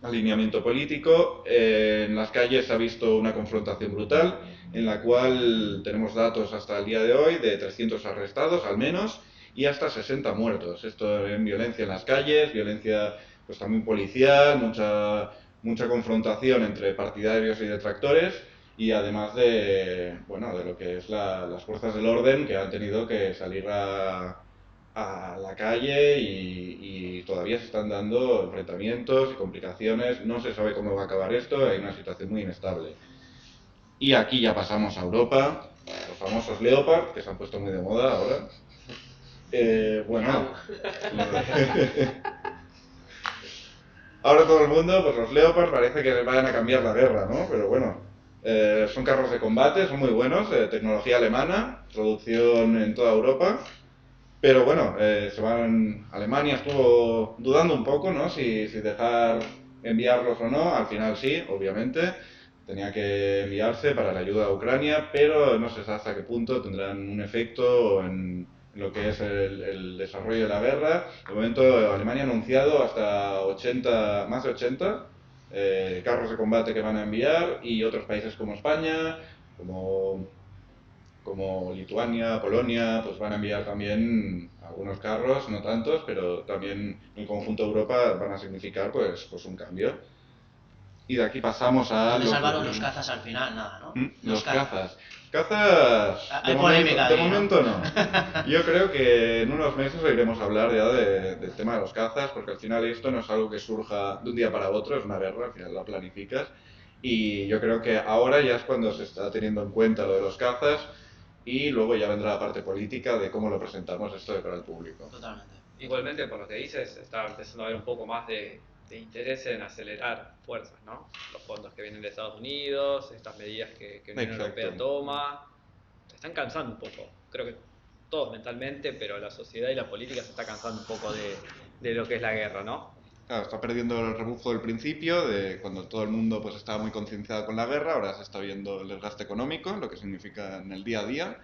alineamiento político, en las calles se ha visto una confrontación brutal, en la cual tenemos datos hasta el día de hoy de 300 arrestados al menos y hasta 60 muertos. Esto en violencia en las calles, violencia pues también policial, mucha confrontación entre partidarios y detractores, y además de lo que es las fuerzas del orden, que han tenido que salir a la calle y todavía se están dando enfrentamientos y complicaciones. No se sabe cómo va a acabar esto, hay una situación muy inestable. Y aquí ya pasamos a Europa, los famosos Leopard, que se han puesto muy de moda ahora. Ahora todo el mundo, pues los Leopard parece que vayan a cambiar la guerra, ¿no? Pero bueno, son carros de combate, son muy buenos, tecnología alemana, producción en toda Europa. Pero bueno, Alemania estuvo dudando un poco, ¿no? Si dejar enviarlos o no. Al final sí, obviamente. Tenía que enviarse para la ayuda a Ucrania, pero no sé hasta qué punto tendrán un efecto en lo que es el desarrollo de la guerra. De momento Alemania ha anunciado hasta más de 80 carros de combate que van a enviar, y otros países como España, como Lituania, Polonia, pues van a enviar también algunos carros, no tantos, pero también en el conjunto de Europa van a significar pues un cambio. Y de aquí pasamos a... ¿Dónde salvaron los cazas al final? Nada, ¿no? Los cazas. Cazas, hay polémica de ahí, momento no. Yo creo que en unos meses oiremos hablar ya del tema de los cazas, porque al final esto no es algo que surja de un día para otro, es una guerra, al final la planificas. Y yo creo que ahora ya es cuando se está teniendo en cuenta lo de los cazas, y luego ya vendrá la parte política de cómo lo presentamos esto de cara al público. Totalmente. Igualmente, por lo que dices, está empezando a haber un poco más de interés en acelerar fuerzas, ¿no? Los fondos que vienen de Estados Unidos, estas medidas que la Unión Europea toma, se están cansando un poco. Creo que todos mentalmente, pero la sociedad y la política se está cansando un poco de lo que es la guerra, ¿no? Claro, está perdiendo el rebufo del principio, de cuando todo el mundo pues estaba muy concienciado con la guerra, ahora se está viendo el desgaste económico, lo que significa en el día a día,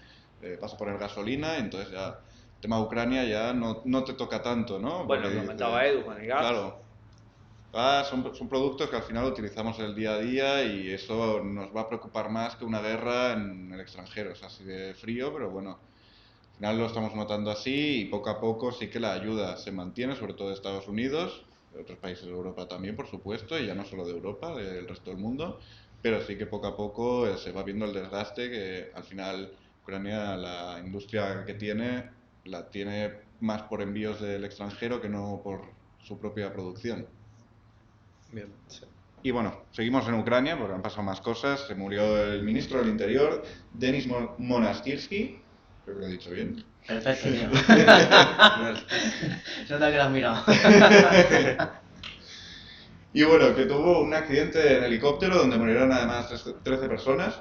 vas a poner gasolina, entonces ya el tema de Ucrania ya no te toca tanto, ¿no? Bueno, Porque lo comentaba Edu con el gas. Claro, son productos que al final utilizamos el día a día y eso nos va a preocupar más que una guerra en el extranjero, es así de frío, pero bueno, al final lo estamos notando así y poco a poco sí que la ayuda se mantiene, sobre todo de Estados Unidos, de otros países de Europa también, por supuesto, y ya no solo de Europa, del resto del mundo, pero sí que poco a poco se va viendo el desgaste que al final Ucrania, la industria que tiene, la tiene más por envíos del extranjero que no por su propia producción. Bien, sí. Y bueno, seguimos en Ucrania porque han pasado más cosas. Se murió el ministro del Interior, Denis Monastyrsky, creo que lo he dicho bien. Perfecto, tío. Se nota que lo has mirado. Y bueno, que tuvo un accidente en helicóptero donde murieron además 13 personas.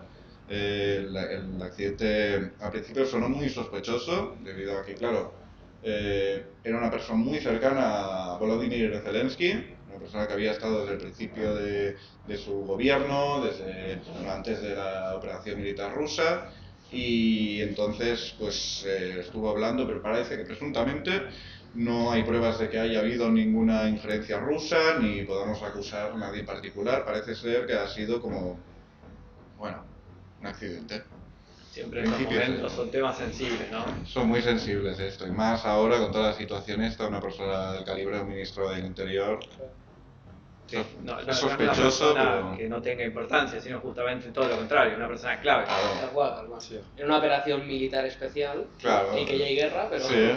El accidente al principio sonó muy sospechoso, debido a que, claro, era una persona muy cercana a Volodymyr Zelensky, una persona que había estado desde el principio de su gobierno, antes de la operación militar rusa, y entonces pues estuvo hablando, pero parece que presuntamente no hay pruebas de que haya habido ninguna injerencia rusa, ni podamos acusar a nadie en particular. Parece ser que ha sido como, bueno, un accidente. Siempre estos momentos son temas sensibles, ¿no? Son muy sensibles esto, y más ahora con toda la situación esta, una persona del calibre de un ministro del Interior. Sí, no, es sospechoso, una persona pero que no tenga importancia, sino justamente todo lo contrario, una persona clave. Tal cual, tal cual. Sí. En una operación militar especial, claro, y que ya hay guerra, pero... sí.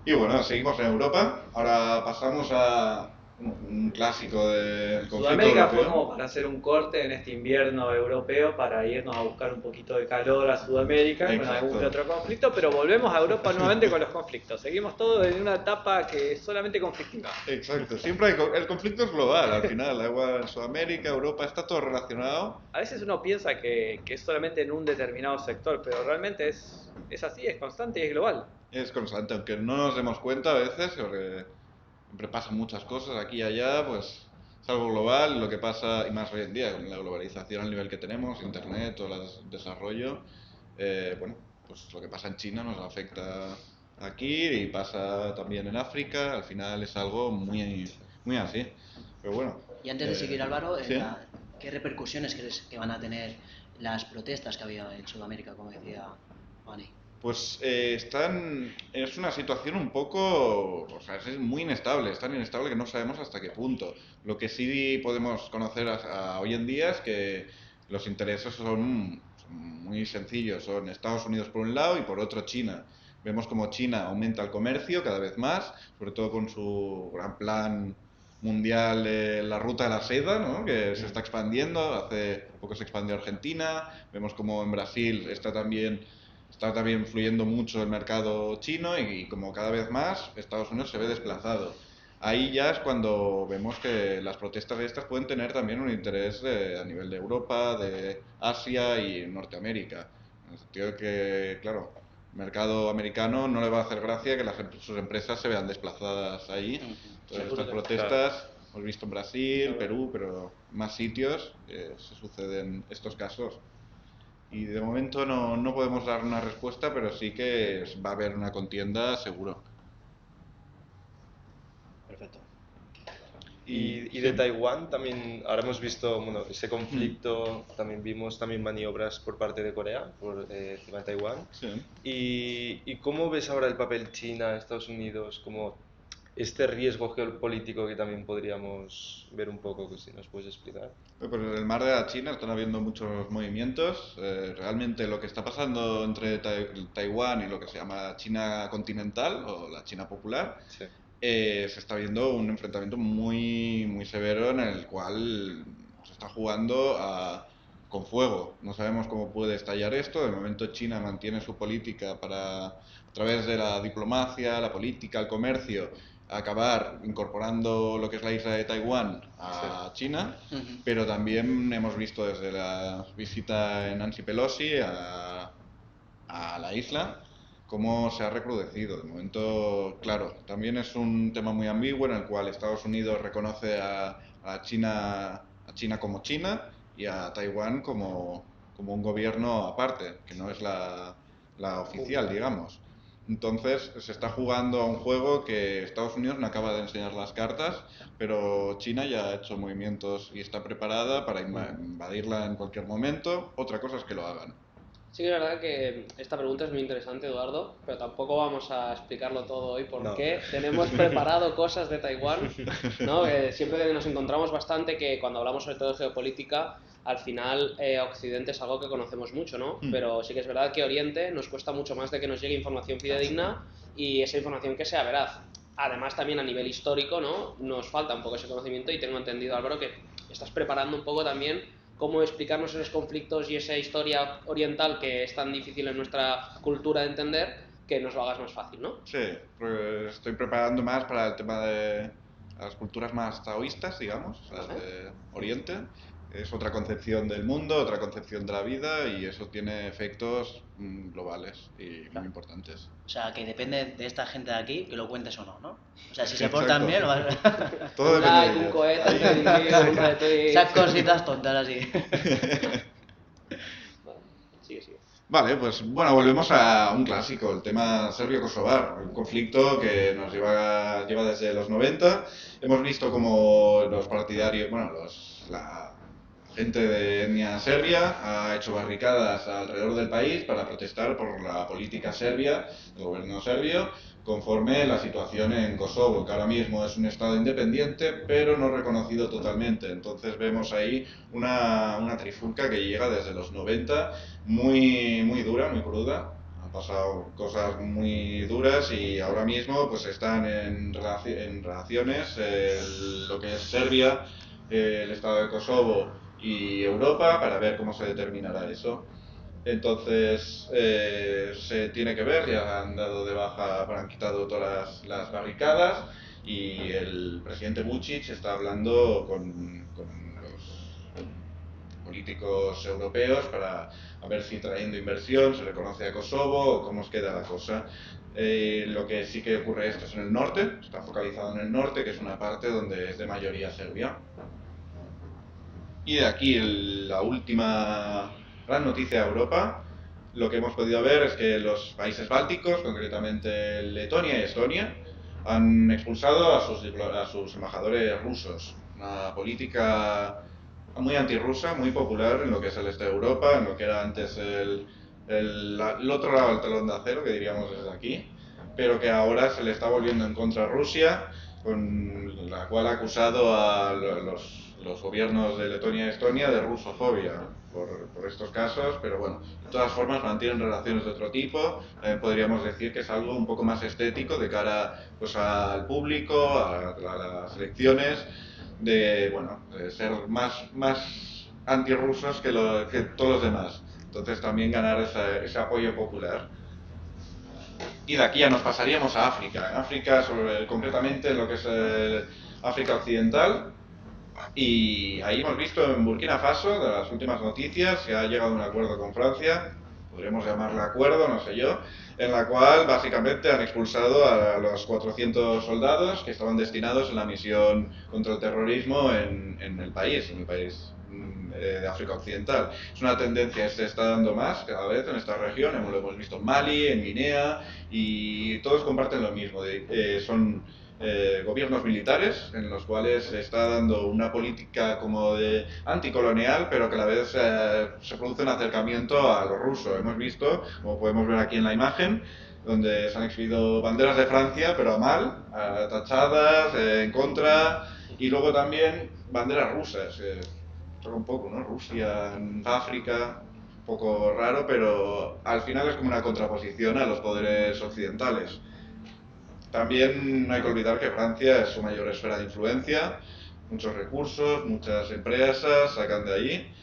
Y bueno, seguimos en Europa. Ahora pasamos a un clásico del conflicto Sudamérica europeo. fue como para hacer un corte en este invierno europeo para irnos a buscar un poquito de calor a Sudamérica con algún que otro conflicto, pero volvemos a Europa nuevamente con los conflictos. Seguimos todos en una etapa que es solamente conflictiva. Exacto, siempre el conflicto es global al final, da igual en Sudamérica, Europa, está todo relacionado. A veces uno piensa que es solamente en un determinado sector, pero realmente es así, es constante y es global. Es constante, aunque no nos demos cuenta a veces, porque siempre pasan muchas cosas aquí y allá, pues es algo global, lo que pasa, y más hoy en día, con la globalización al nivel que tenemos, internet, todo el desarrollo, bueno, pues lo que pasa en China nos afecta aquí y pasa también en África, al final es algo muy, muy así, pero bueno. Y antes de seguir, Álvaro, ¿sí? ¿qué repercusiones crees que van a tener las protestas que había en Sudamérica, como decía Juani? Pues es una situación un poco, o sea, es muy inestable, es tan inestable que no sabemos hasta qué punto. Lo que sí podemos conocer hoy en día es que los intereses son muy sencillos, son Estados Unidos por un lado y por otro China. Vemos como China aumenta el comercio cada vez más, sobre todo con su gran plan mundial de la ruta de la seda, ¿no? Que se está expandiendo, hace poco se expandió a Argentina, vemos como en Brasil está también fluyendo mucho el mercado chino y como cada vez más Estados Unidos se ve desplazado. Ahí ya es cuando vemos que las protestas estas pueden tener también un interés a nivel de Europa, de Asia y Norteamérica. En el sentido de que, claro, el mercado americano no le va a hacer gracia que sus empresas se vean desplazadas ahí. Entonces estas protestas, hemos visto en Brasil, Perú, pero más sitios se suceden estos casos. Y de momento no podemos dar una respuesta, pero sí que va a haber una contienda seguro. Perfecto. Y de Taiwán también, ahora hemos visto, bueno, ese conflicto, también vimos también maniobras por parte de Corea, por encima de Taiwán. Sí. ¿Y cómo ves ahora el papel China, Estados Unidos, como este riesgo geopolítico que también podríamos ver un poco, que si nos puedes explicar? Pues en el mar de la China están habiendo muchos movimientos. Realmente lo que está pasando entre Taiwán y lo que se llama China continental o la China popular, Sí. se está viendo un enfrentamiento muy, muy severo en el cual se está jugando con fuego. No sabemos cómo puede estallar esto. De momento China mantiene su política a través de la diplomacia, la política, el comercio, acabar incorporando lo que es la isla de Taiwán a China, pero también hemos visto desde la visita de Nancy Pelosi a la isla cómo se ha recrudecido. De momento, claro, también es un tema muy ambiguo en el cual Estados Unidos reconoce a China como China y a Taiwán como un gobierno aparte, que no es la oficial, digamos. Entonces se está jugando a un juego que Estados Unidos no acaba de enseñar las cartas, pero China ya ha hecho movimientos y está preparada para invadirla en cualquier momento. Otra cosa es que lo hagan. Sí que es verdad que esta pregunta es muy interesante, Eduardo, pero tampoco vamos a explicarlo todo hoy porque tenemos preparado cosas de Taiwán, ¿no? Siempre nos encontramos bastante que cuando hablamos sobre todo de geopolítica, al final Occidente es algo que conocemos mucho, ¿no? Pero sí que es verdad que Oriente nos cuesta mucho más de que nos llegue información fidedigna y esa información que sea veraz. Además también a nivel histórico, ¿no? Nos falta un poco ese conocimiento y tengo entendido, Álvaro, que estás preparando un poco también cómo explicarnos esos conflictos y esa historia oriental que es tan difícil en nuestra cultura de entender, que nos lo hagas más fácil, ¿no? Sí, estoy preparando más para el tema de las culturas más taoístas, digamos, las de Oriente. Es otra concepción del mundo, otra concepción de la vida y eso tiene efectos globales y muy importantes. O sea, que depende de esta gente de aquí que lo cuentes o no, ¿no? O sea, si se portan bien lo vas a... Todo depende de un cohete, esas cositas tontas así. Sigue. Vale, pues bueno, volvemos a un clásico, el tema serbio-kosovar, un conflicto que nos lleva desde los 90. Hemos visto como los partidarios, la gente de etnia serbia ha hecho barricadas alrededor del país para protestar por la política serbia, del gobierno serbio, conforme la situación en Kosovo, que ahora mismo es un estado independiente, pero no reconocido totalmente. Entonces vemos ahí una trifulca que llega desde los 90, muy, muy dura, muy cruda. Han pasado cosas muy duras y ahora mismo pues están en relaciones lo que es Serbia, el estado de Kosovo y Europa para ver cómo se determinará eso. Entonces se tiene que ver, ya han dado de baja, han quitado todas las barricadas y el presidente Vučić está hablando con los políticos europeos para a ver si trayendo inversión se reconoce a Kosovo o cómo os queda la cosa. Lo que sí que ocurre esto es en el norte, está focalizado en el norte, que es una parte donde es de mayoría serbia. Y de aquí la última gran noticia de Europa, lo que hemos podido ver es que los países bálticos, concretamente Letonia y Estonia, han expulsado a sus embajadores rusos. Una política muy antirrusa, muy popular en lo que es el este de Europa, en lo que era antes el otro lado del telón de acero, que diríamos desde aquí, pero que ahora se le está volviendo en contra a Rusia, con la cual ha acusado a los gobiernos de Letonia y Estonia de rusofobia por estos casos, pero bueno, de todas formas mantienen relaciones de otro tipo. Podríamos decir que es algo un poco más estético de cara pues al público, a las elecciones, de ser más antirrusos que todos los demás. Entonces también ganar ese apoyo popular. Y de aquí ya nos pasaríamos a África. En África, concretamente en lo que es África Occidental. Y ahí hemos visto en Burkina Faso, de las últimas noticias, que ha llegado a un acuerdo con Francia, podríamos llamarle acuerdo, no sé yo, en la cual básicamente han expulsado a los 400 soldados que estaban destinados en la misión contra el terrorismo en el país de África Occidental. Es una tendencia que se está dando más cada vez en esta región, lo hemos visto en Mali, en Guinea, y todos comparten lo mismo, son gobiernos militares en los cuales se está dando una política como de anticolonial, pero que a la vez se produce un acercamiento a lo ruso. Hemos visto, como podemos ver aquí en la imagen, donde se han exhibido banderas de Francia, pero a mal, tachadas, en contra, y luego también banderas rusas. Un poco, ¿no? Rusia en África, un poco raro, pero al final es como una contraposición a los poderes occidentales. También no hay que olvidar que Francia es su mayor esfera de influencia, muchos recursos, muchas empresas sacan de allí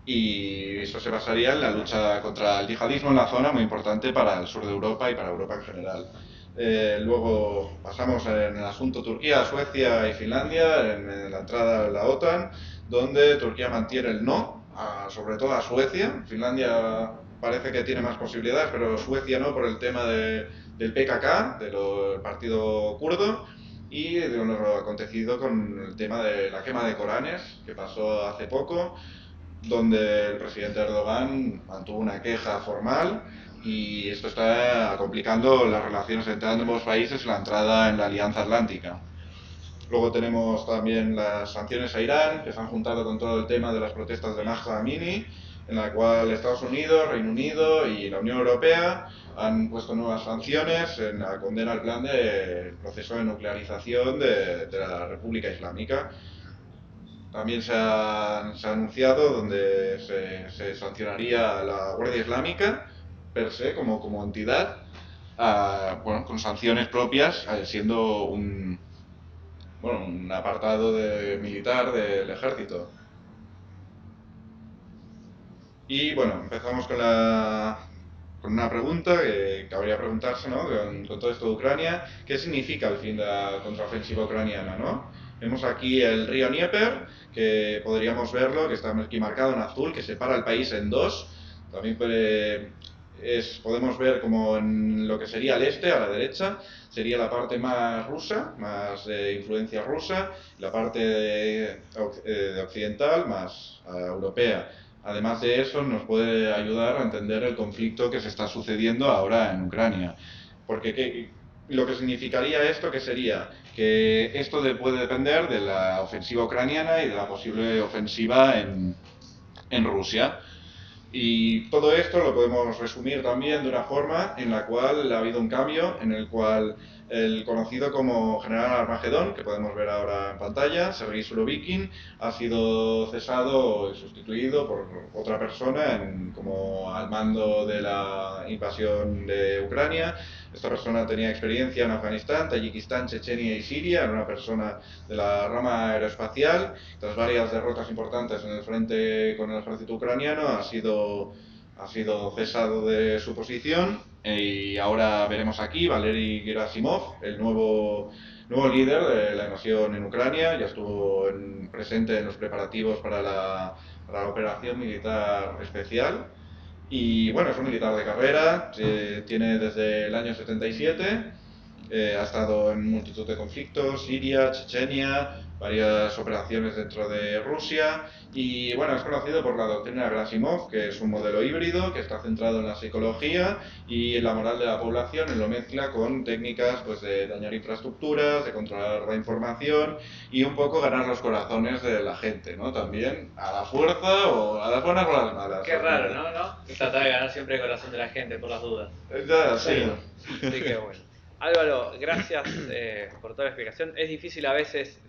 y eso se basaría en la lucha contra el yihadismo en la zona, muy importante para el sur de Europa y para Europa en general. Luego pasamos en el asunto Turquía, Suecia y Finlandia, en la entrada a la OTAN, donde Turquía mantiene el no, sobre todo a Suecia. Finlandia parece que tiene más posibilidades, pero Suecia no, por el tema del PKK, del partido kurdo, y de lo acontecido con el tema de la quema de Coranes, que pasó hace poco, donde el presidente Erdogan mantuvo una queja formal, y esto está complicando las relaciones entre ambos países en la entrada en la Alianza Atlántica. Luego tenemos también las sanciones a Irán, que se han juntado con todo el tema de las protestas de Mahsa Amini, en la cual Estados Unidos, Reino Unido y la Unión Europea han puesto nuevas sanciones en la condena al plan del proceso de nuclearización de la República Islámica. También se ha anunciado donde se sancionaría a la Guardia Islámica per se como entidad, con sanciones propias, siendo un apartado militar del ejército. Y bueno, empezamos con una pregunta que cabría preguntarse, ¿no? Con todo esto de Ucrania, ¿qué significa el fin de la contraofensiva ucraniana, ¿no? Vemos aquí el río Dnieper, que podríamos verlo, que está aquí marcado en azul, que separa el país en dos. También podemos ver como en lo que sería el este, a la derecha, sería la parte más rusa, más de influencia rusa, la parte occidental más europea. Además de eso, nos puede ayudar a entender el conflicto que se está sucediendo ahora en Ucrania. Porque lo que significaría esto, que sería que esto puede depender de la ofensiva ucraniana y de la posible ofensiva en Rusia. Y todo esto lo podemos resumir también de una forma en la cual ha habido un cambio, en el cual el conocido como general Armagedón, que podemos ver ahora en pantalla, Sergei Surovikin, ha sido cesado y sustituido por otra persona como al mando de la invasión de Ucrania. Esta persona tenía experiencia en Afganistán, Tayikistán, Chechenia y Siria, era una persona de la rama aeroespacial. Tras varias derrotas importantes en el frente con el ejército ucraniano, ha sido cesado de su posición, y ahora veremos aquí Valery Gerasimov, el nuevo líder de la invasión en Ucrania. Ya estuvo presente en los preparativos para la operación militar especial. Y bueno, es un militar de carrera, tiene desde el año 77, ha estado en multitud de conflictos, Siria, Chechenia, varias operaciones dentro de Rusia, y bueno, es conocido por la doctrina Gerasimov, que es un modelo híbrido que está centrado en la psicología y en la moral de la población, y lo mezcla con técnicas de dañar infraestructuras, de controlar la información y un poco ganar los corazones de la gente, ¿no? También a la fuerza, o a las buenas o a las malas. Qué raro, ¿no? Tratar de ganar siempre el corazón de la gente por las dudas. Sí. Sí, qué bueno. Álvaro, gracias por toda la explicación. Es difícil a veces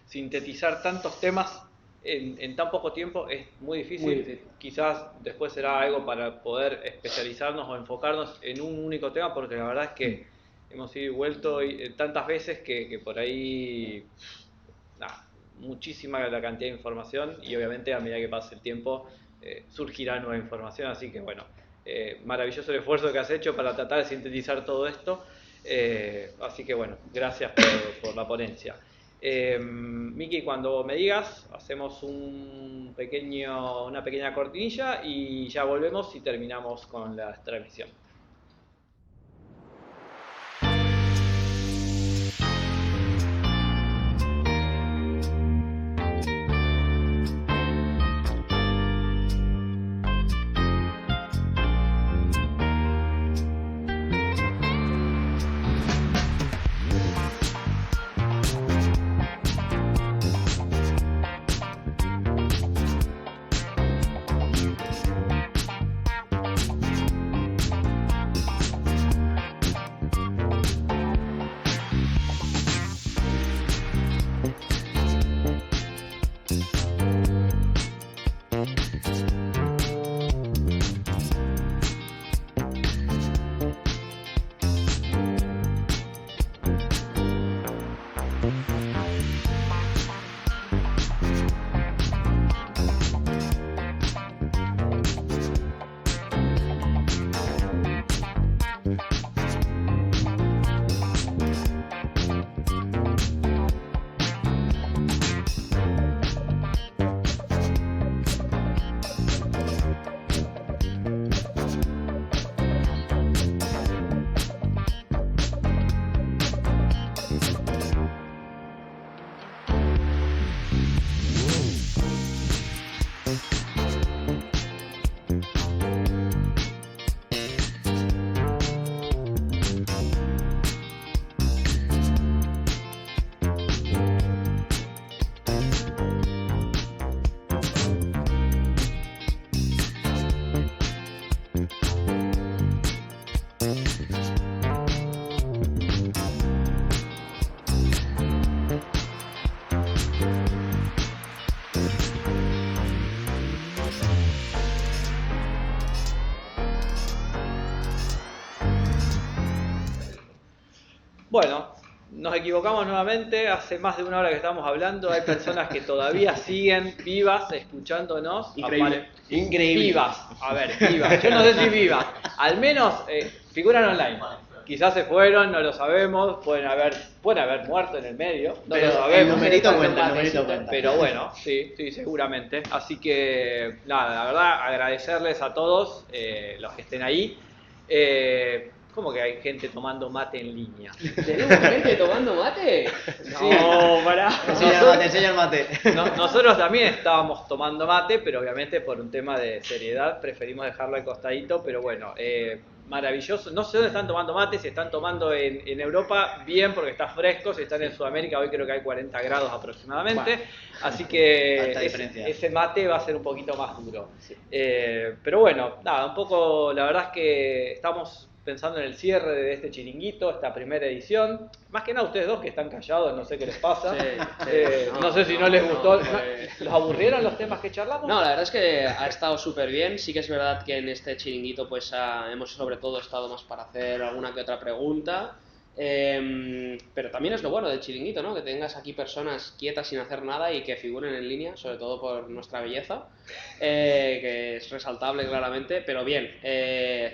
sintetizar tantos temas en tan poco tiempo, es muy difícil. Quizás después será algo para poder especializarnos o enfocarnos en un único tema, porque la verdad es que hemos ido y vuelto tantas veces que por ahí muchísima la cantidad de información, y obviamente a medida que pase el tiempo surgirá nueva información, así que bueno, maravilloso el esfuerzo que has hecho para tratar de sintetizar todo esto. Así que bueno, gracias por la ponencia. Miki, cuando me digas, hacemos una pequeña cortinilla y ya volvemos y terminamos con la transmisión. Bueno, nos equivocamos nuevamente, hace más de una hora que estamos hablando, hay personas que todavía siguen vivas escuchándonos. Increíble. Increíble. Vivas, a ver, vivas, yo no sé si vivas, al menos figuran online. Quizás se fueron, no lo sabemos, pueden haber muerto en el medio, no Pero lo sabemos. el numerito cuenta. Pero bueno, sí, seguramente. Así que, nada, la verdad, agradecerles a todos los que estén ahí. ¿Cómo que hay gente tomando mate en línea? ¿Tenemos gente tomando mate? No, pará. Enseña el mate. Nosotros también estábamos tomando mate, pero obviamente por un tema de seriedad preferimos dejarlo al costadito, pero bueno, maravilloso. No sé dónde están tomando mate, si están tomando en Europa, bien, porque está fresco. Si están en Sudamérica, hoy creo que hay 40 grados aproximadamente. Bueno, así que ese mate va a ser un poquito más duro. Sí. Pero bueno, nada, un poco, la verdad es que estamos pensando en el cierre de este chiringuito, esta primera edición. Más que nada ustedes dos que están callados, no sé qué les pasa. No sé si no les gustó. ¿Los aburrieron los temas que charlamos? No, la verdad es que ha estado súper bien. Sí que es verdad que en este chiringuito pues hemos sobre todo estado más para hacer alguna que otra pregunta. Pero también es lo bueno del chiringuito, ¿no? Que tengas aquí personas quietas sin hacer nada y que figuren en línea, sobre todo por nuestra belleza, que es resaltable claramente, pero bien,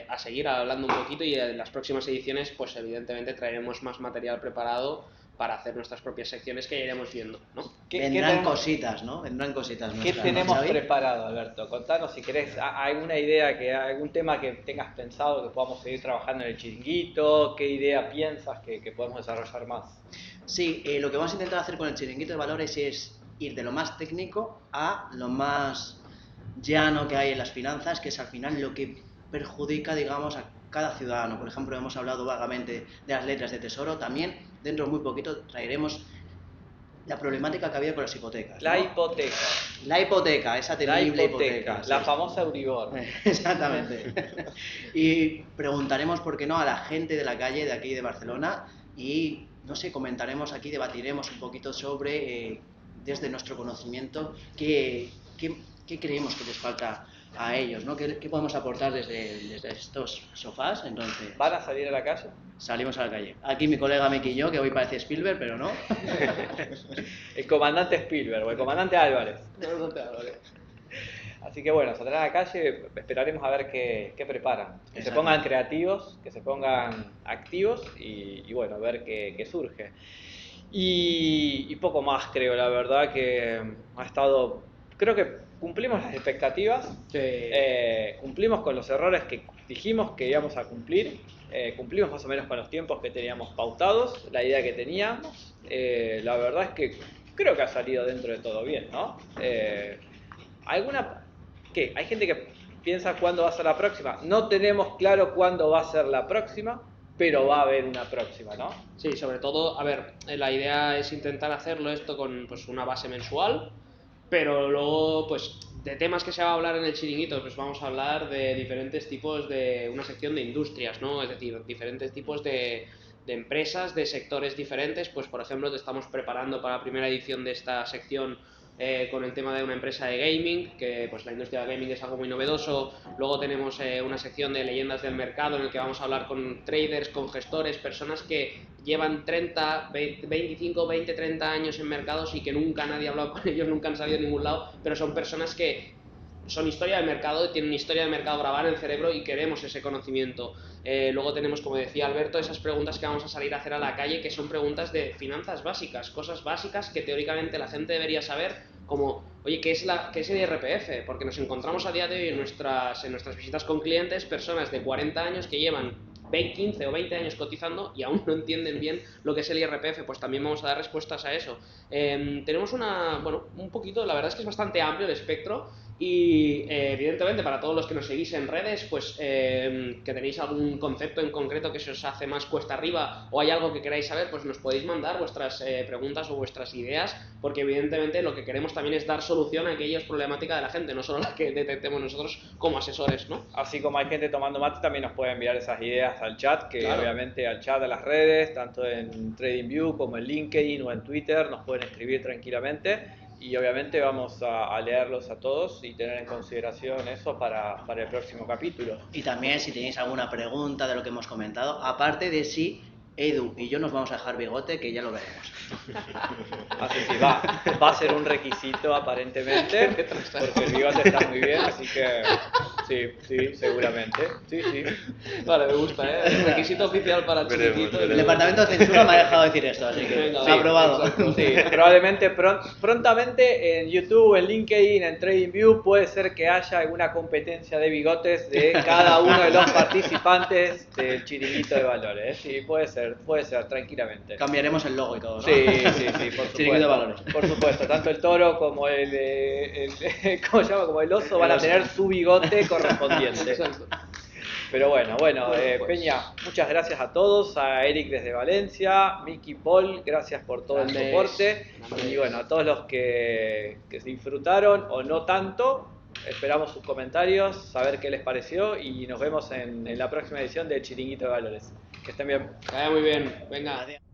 a seguir hablando un poquito, y en las próximas ediciones pues evidentemente traeremos más material preparado para hacer nuestras propias secciones que iremos viendo, ¿no? Vendrán cositas, ¿no? Vendrán cositas nuestras. ¿Qué tenemos preparado, Alberto? Contanos si querés, alguna idea, algún tema que tengas pensado que podamos seguir trabajando en el chiringuito, qué idea piensas que podemos desarrollar más. Sí, lo que vamos a intentar hacer con el chiringuito de valores es ir de lo más técnico a lo más llano que hay en las finanzas, que es al final lo que perjudica, digamos, a cada ciudadano. Por ejemplo, hemos hablado vagamente de las letras de tesoro. También, dentro de muy poquito, traeremos la problemática que había con las hipotecas, ¿no? La hipoteca, esa terrible hipoteca. La famosa Euribor. Exactamente. Y preguntaremos, ¿por qué no?, a la gente de la calle de aquí de Barcelona y, no sé, comentaremos aquí, debatiremos un poquito sobre, desde nuestro conocimiento, qué creemos que les falta a ellos, ¿no? ¿Qué podemos aportar desde estos sofás? Entonces, ¿van a salir a la calle? Salimos a la calle. Aquí mi colega Miki y yo, que hoy parece Spielberg, pero no. El comandante Spielberg o el comandante Álvarez. Así que bueno, saldrán a la calle, esperaremos a ver qué preparan. Que se pongan creativos, que se pongan activos y bueno, ver qué surge. Y poco más, creo, la verdad que ha estado... Creo que cumplimos las expectativas, sí. Cumplimos con los errores que dijimos que íbamos a cumplir, cumplimos más o menos con los tiempos que teníamos pautados, la idea que teníamos. La verdad es que creo que ha salido dentro de todo bien, ¿no? Hay gente que piensa cuándo va a ser la próxima. No tenemos claro cuándo va a ser la próxima, pero va a haber una próxima, ¿no? Sí, sobre todo, a ver, la idea es intentar hacerlo esto con pues una base mensual. Pero luego, pues, de temas que se va a hablar en el chiringuito, pues vamos a hablar de diferentes tipos de una sección de industrias, ¿no? Es decir, diferentes tipos de empresas, de sectores diferentes. Pues, por ejemplo, te estamos preparando para la primera edición de esta sección con el tema de una empresa de gaming, que pues la industria del gaming es algo muy novedoso. Luego tenemos una sección de leyendas del mercado en el que vamos a hablar con traders, con gestores, personas que llevan 25, 20, 30 años en mercados y que nunca nadie ha hablado con ellos, nunca han salido a ningún lado, pero son personas que son historia del mercado, tienen una historia del mercado grabada en el cerebro y queremos ese conocimiento. Luego tenemos, como decía Alberto, esas preguntas que vamos a salir a hacer a la calle, que son preguntas de finanzas básicas, cosas básicas que teóricamente la gente debería saber, como, oye, ¿qué es el IRPF? Porque nos encontramos a día de hoy en nuestras visitas con clientes, personas de 40 años que llevan 15 o 20 años cotizando y aún no entienden bien lo que es el IRPF. Pues también vamos a dar respuestas a eso. Tenemos un poquito, la verdad es que es bastante amplio el espectro. Y evidentemente para todos los que nos seguís en redes, pues que tenéis algún concepto en concreto que se os hace más cuesta arriba o hay algo que queráis saber, pues nos podéis mandar vuestras preguntas o vuestras ideas, porque evidentemente lo que queremos también es dar solución a aquellas problemáticas de la gente, no solo las que detectemos nosotros como asesores, ¿no? Así como hay gente tomando mate, también nos puede enviar esas ideas al chat, que claro, obviamente al chat de las redes, tanto en TradingView como en LinkedIn o en Twitter, nos pueden escribir tranquilamente. Y obviamente vamos a leerlos a todos y tener en consideración eso para el próximo capítulo. Y también si tenéis alguna pregunta de lo que hemos comentado, aparte de si Edu y yo nos vamos a dejar bigote, que ya lo veremos. Así sí, va a ser un requisito aparentemente, porque el bigote está muy bien, así que sí, seguramente. Sí. Vale, me gusta, ¿eh? El requisito oficial para el chiringuito. El departamento de censura me ha dejado decir esto, así que Venga, se ha aprobado. Sí, probablemente prontamente en YouTube, en LinkedIn, en TradingView puede ser que haya alguna competencia de bigotes de cada uno de los participantes del chiringuito de valores. Sí, puede ser, tranquilamente. Cambiaremos el logo y todo, ¿no? Sí, por Chiringuito de supuesto. valores. Por supuesto, tanto el toro como ¿cómo se llama? Como el oso van a tener su bigote correspondiente. Exacto. Pero bueno, Peña, muchas gracias a todos, a Eric desde Valencia, Miki, Paul, gracias por todo el soporte. Y bueno, a todos los que disfrutaron o no tanto, esperamos sus comentarios, saber qué les pareció y nos vemos en la próxima edición de Chiringuito de Valores. Que estén bien. Que vaya muy bien. Venga. Adiós.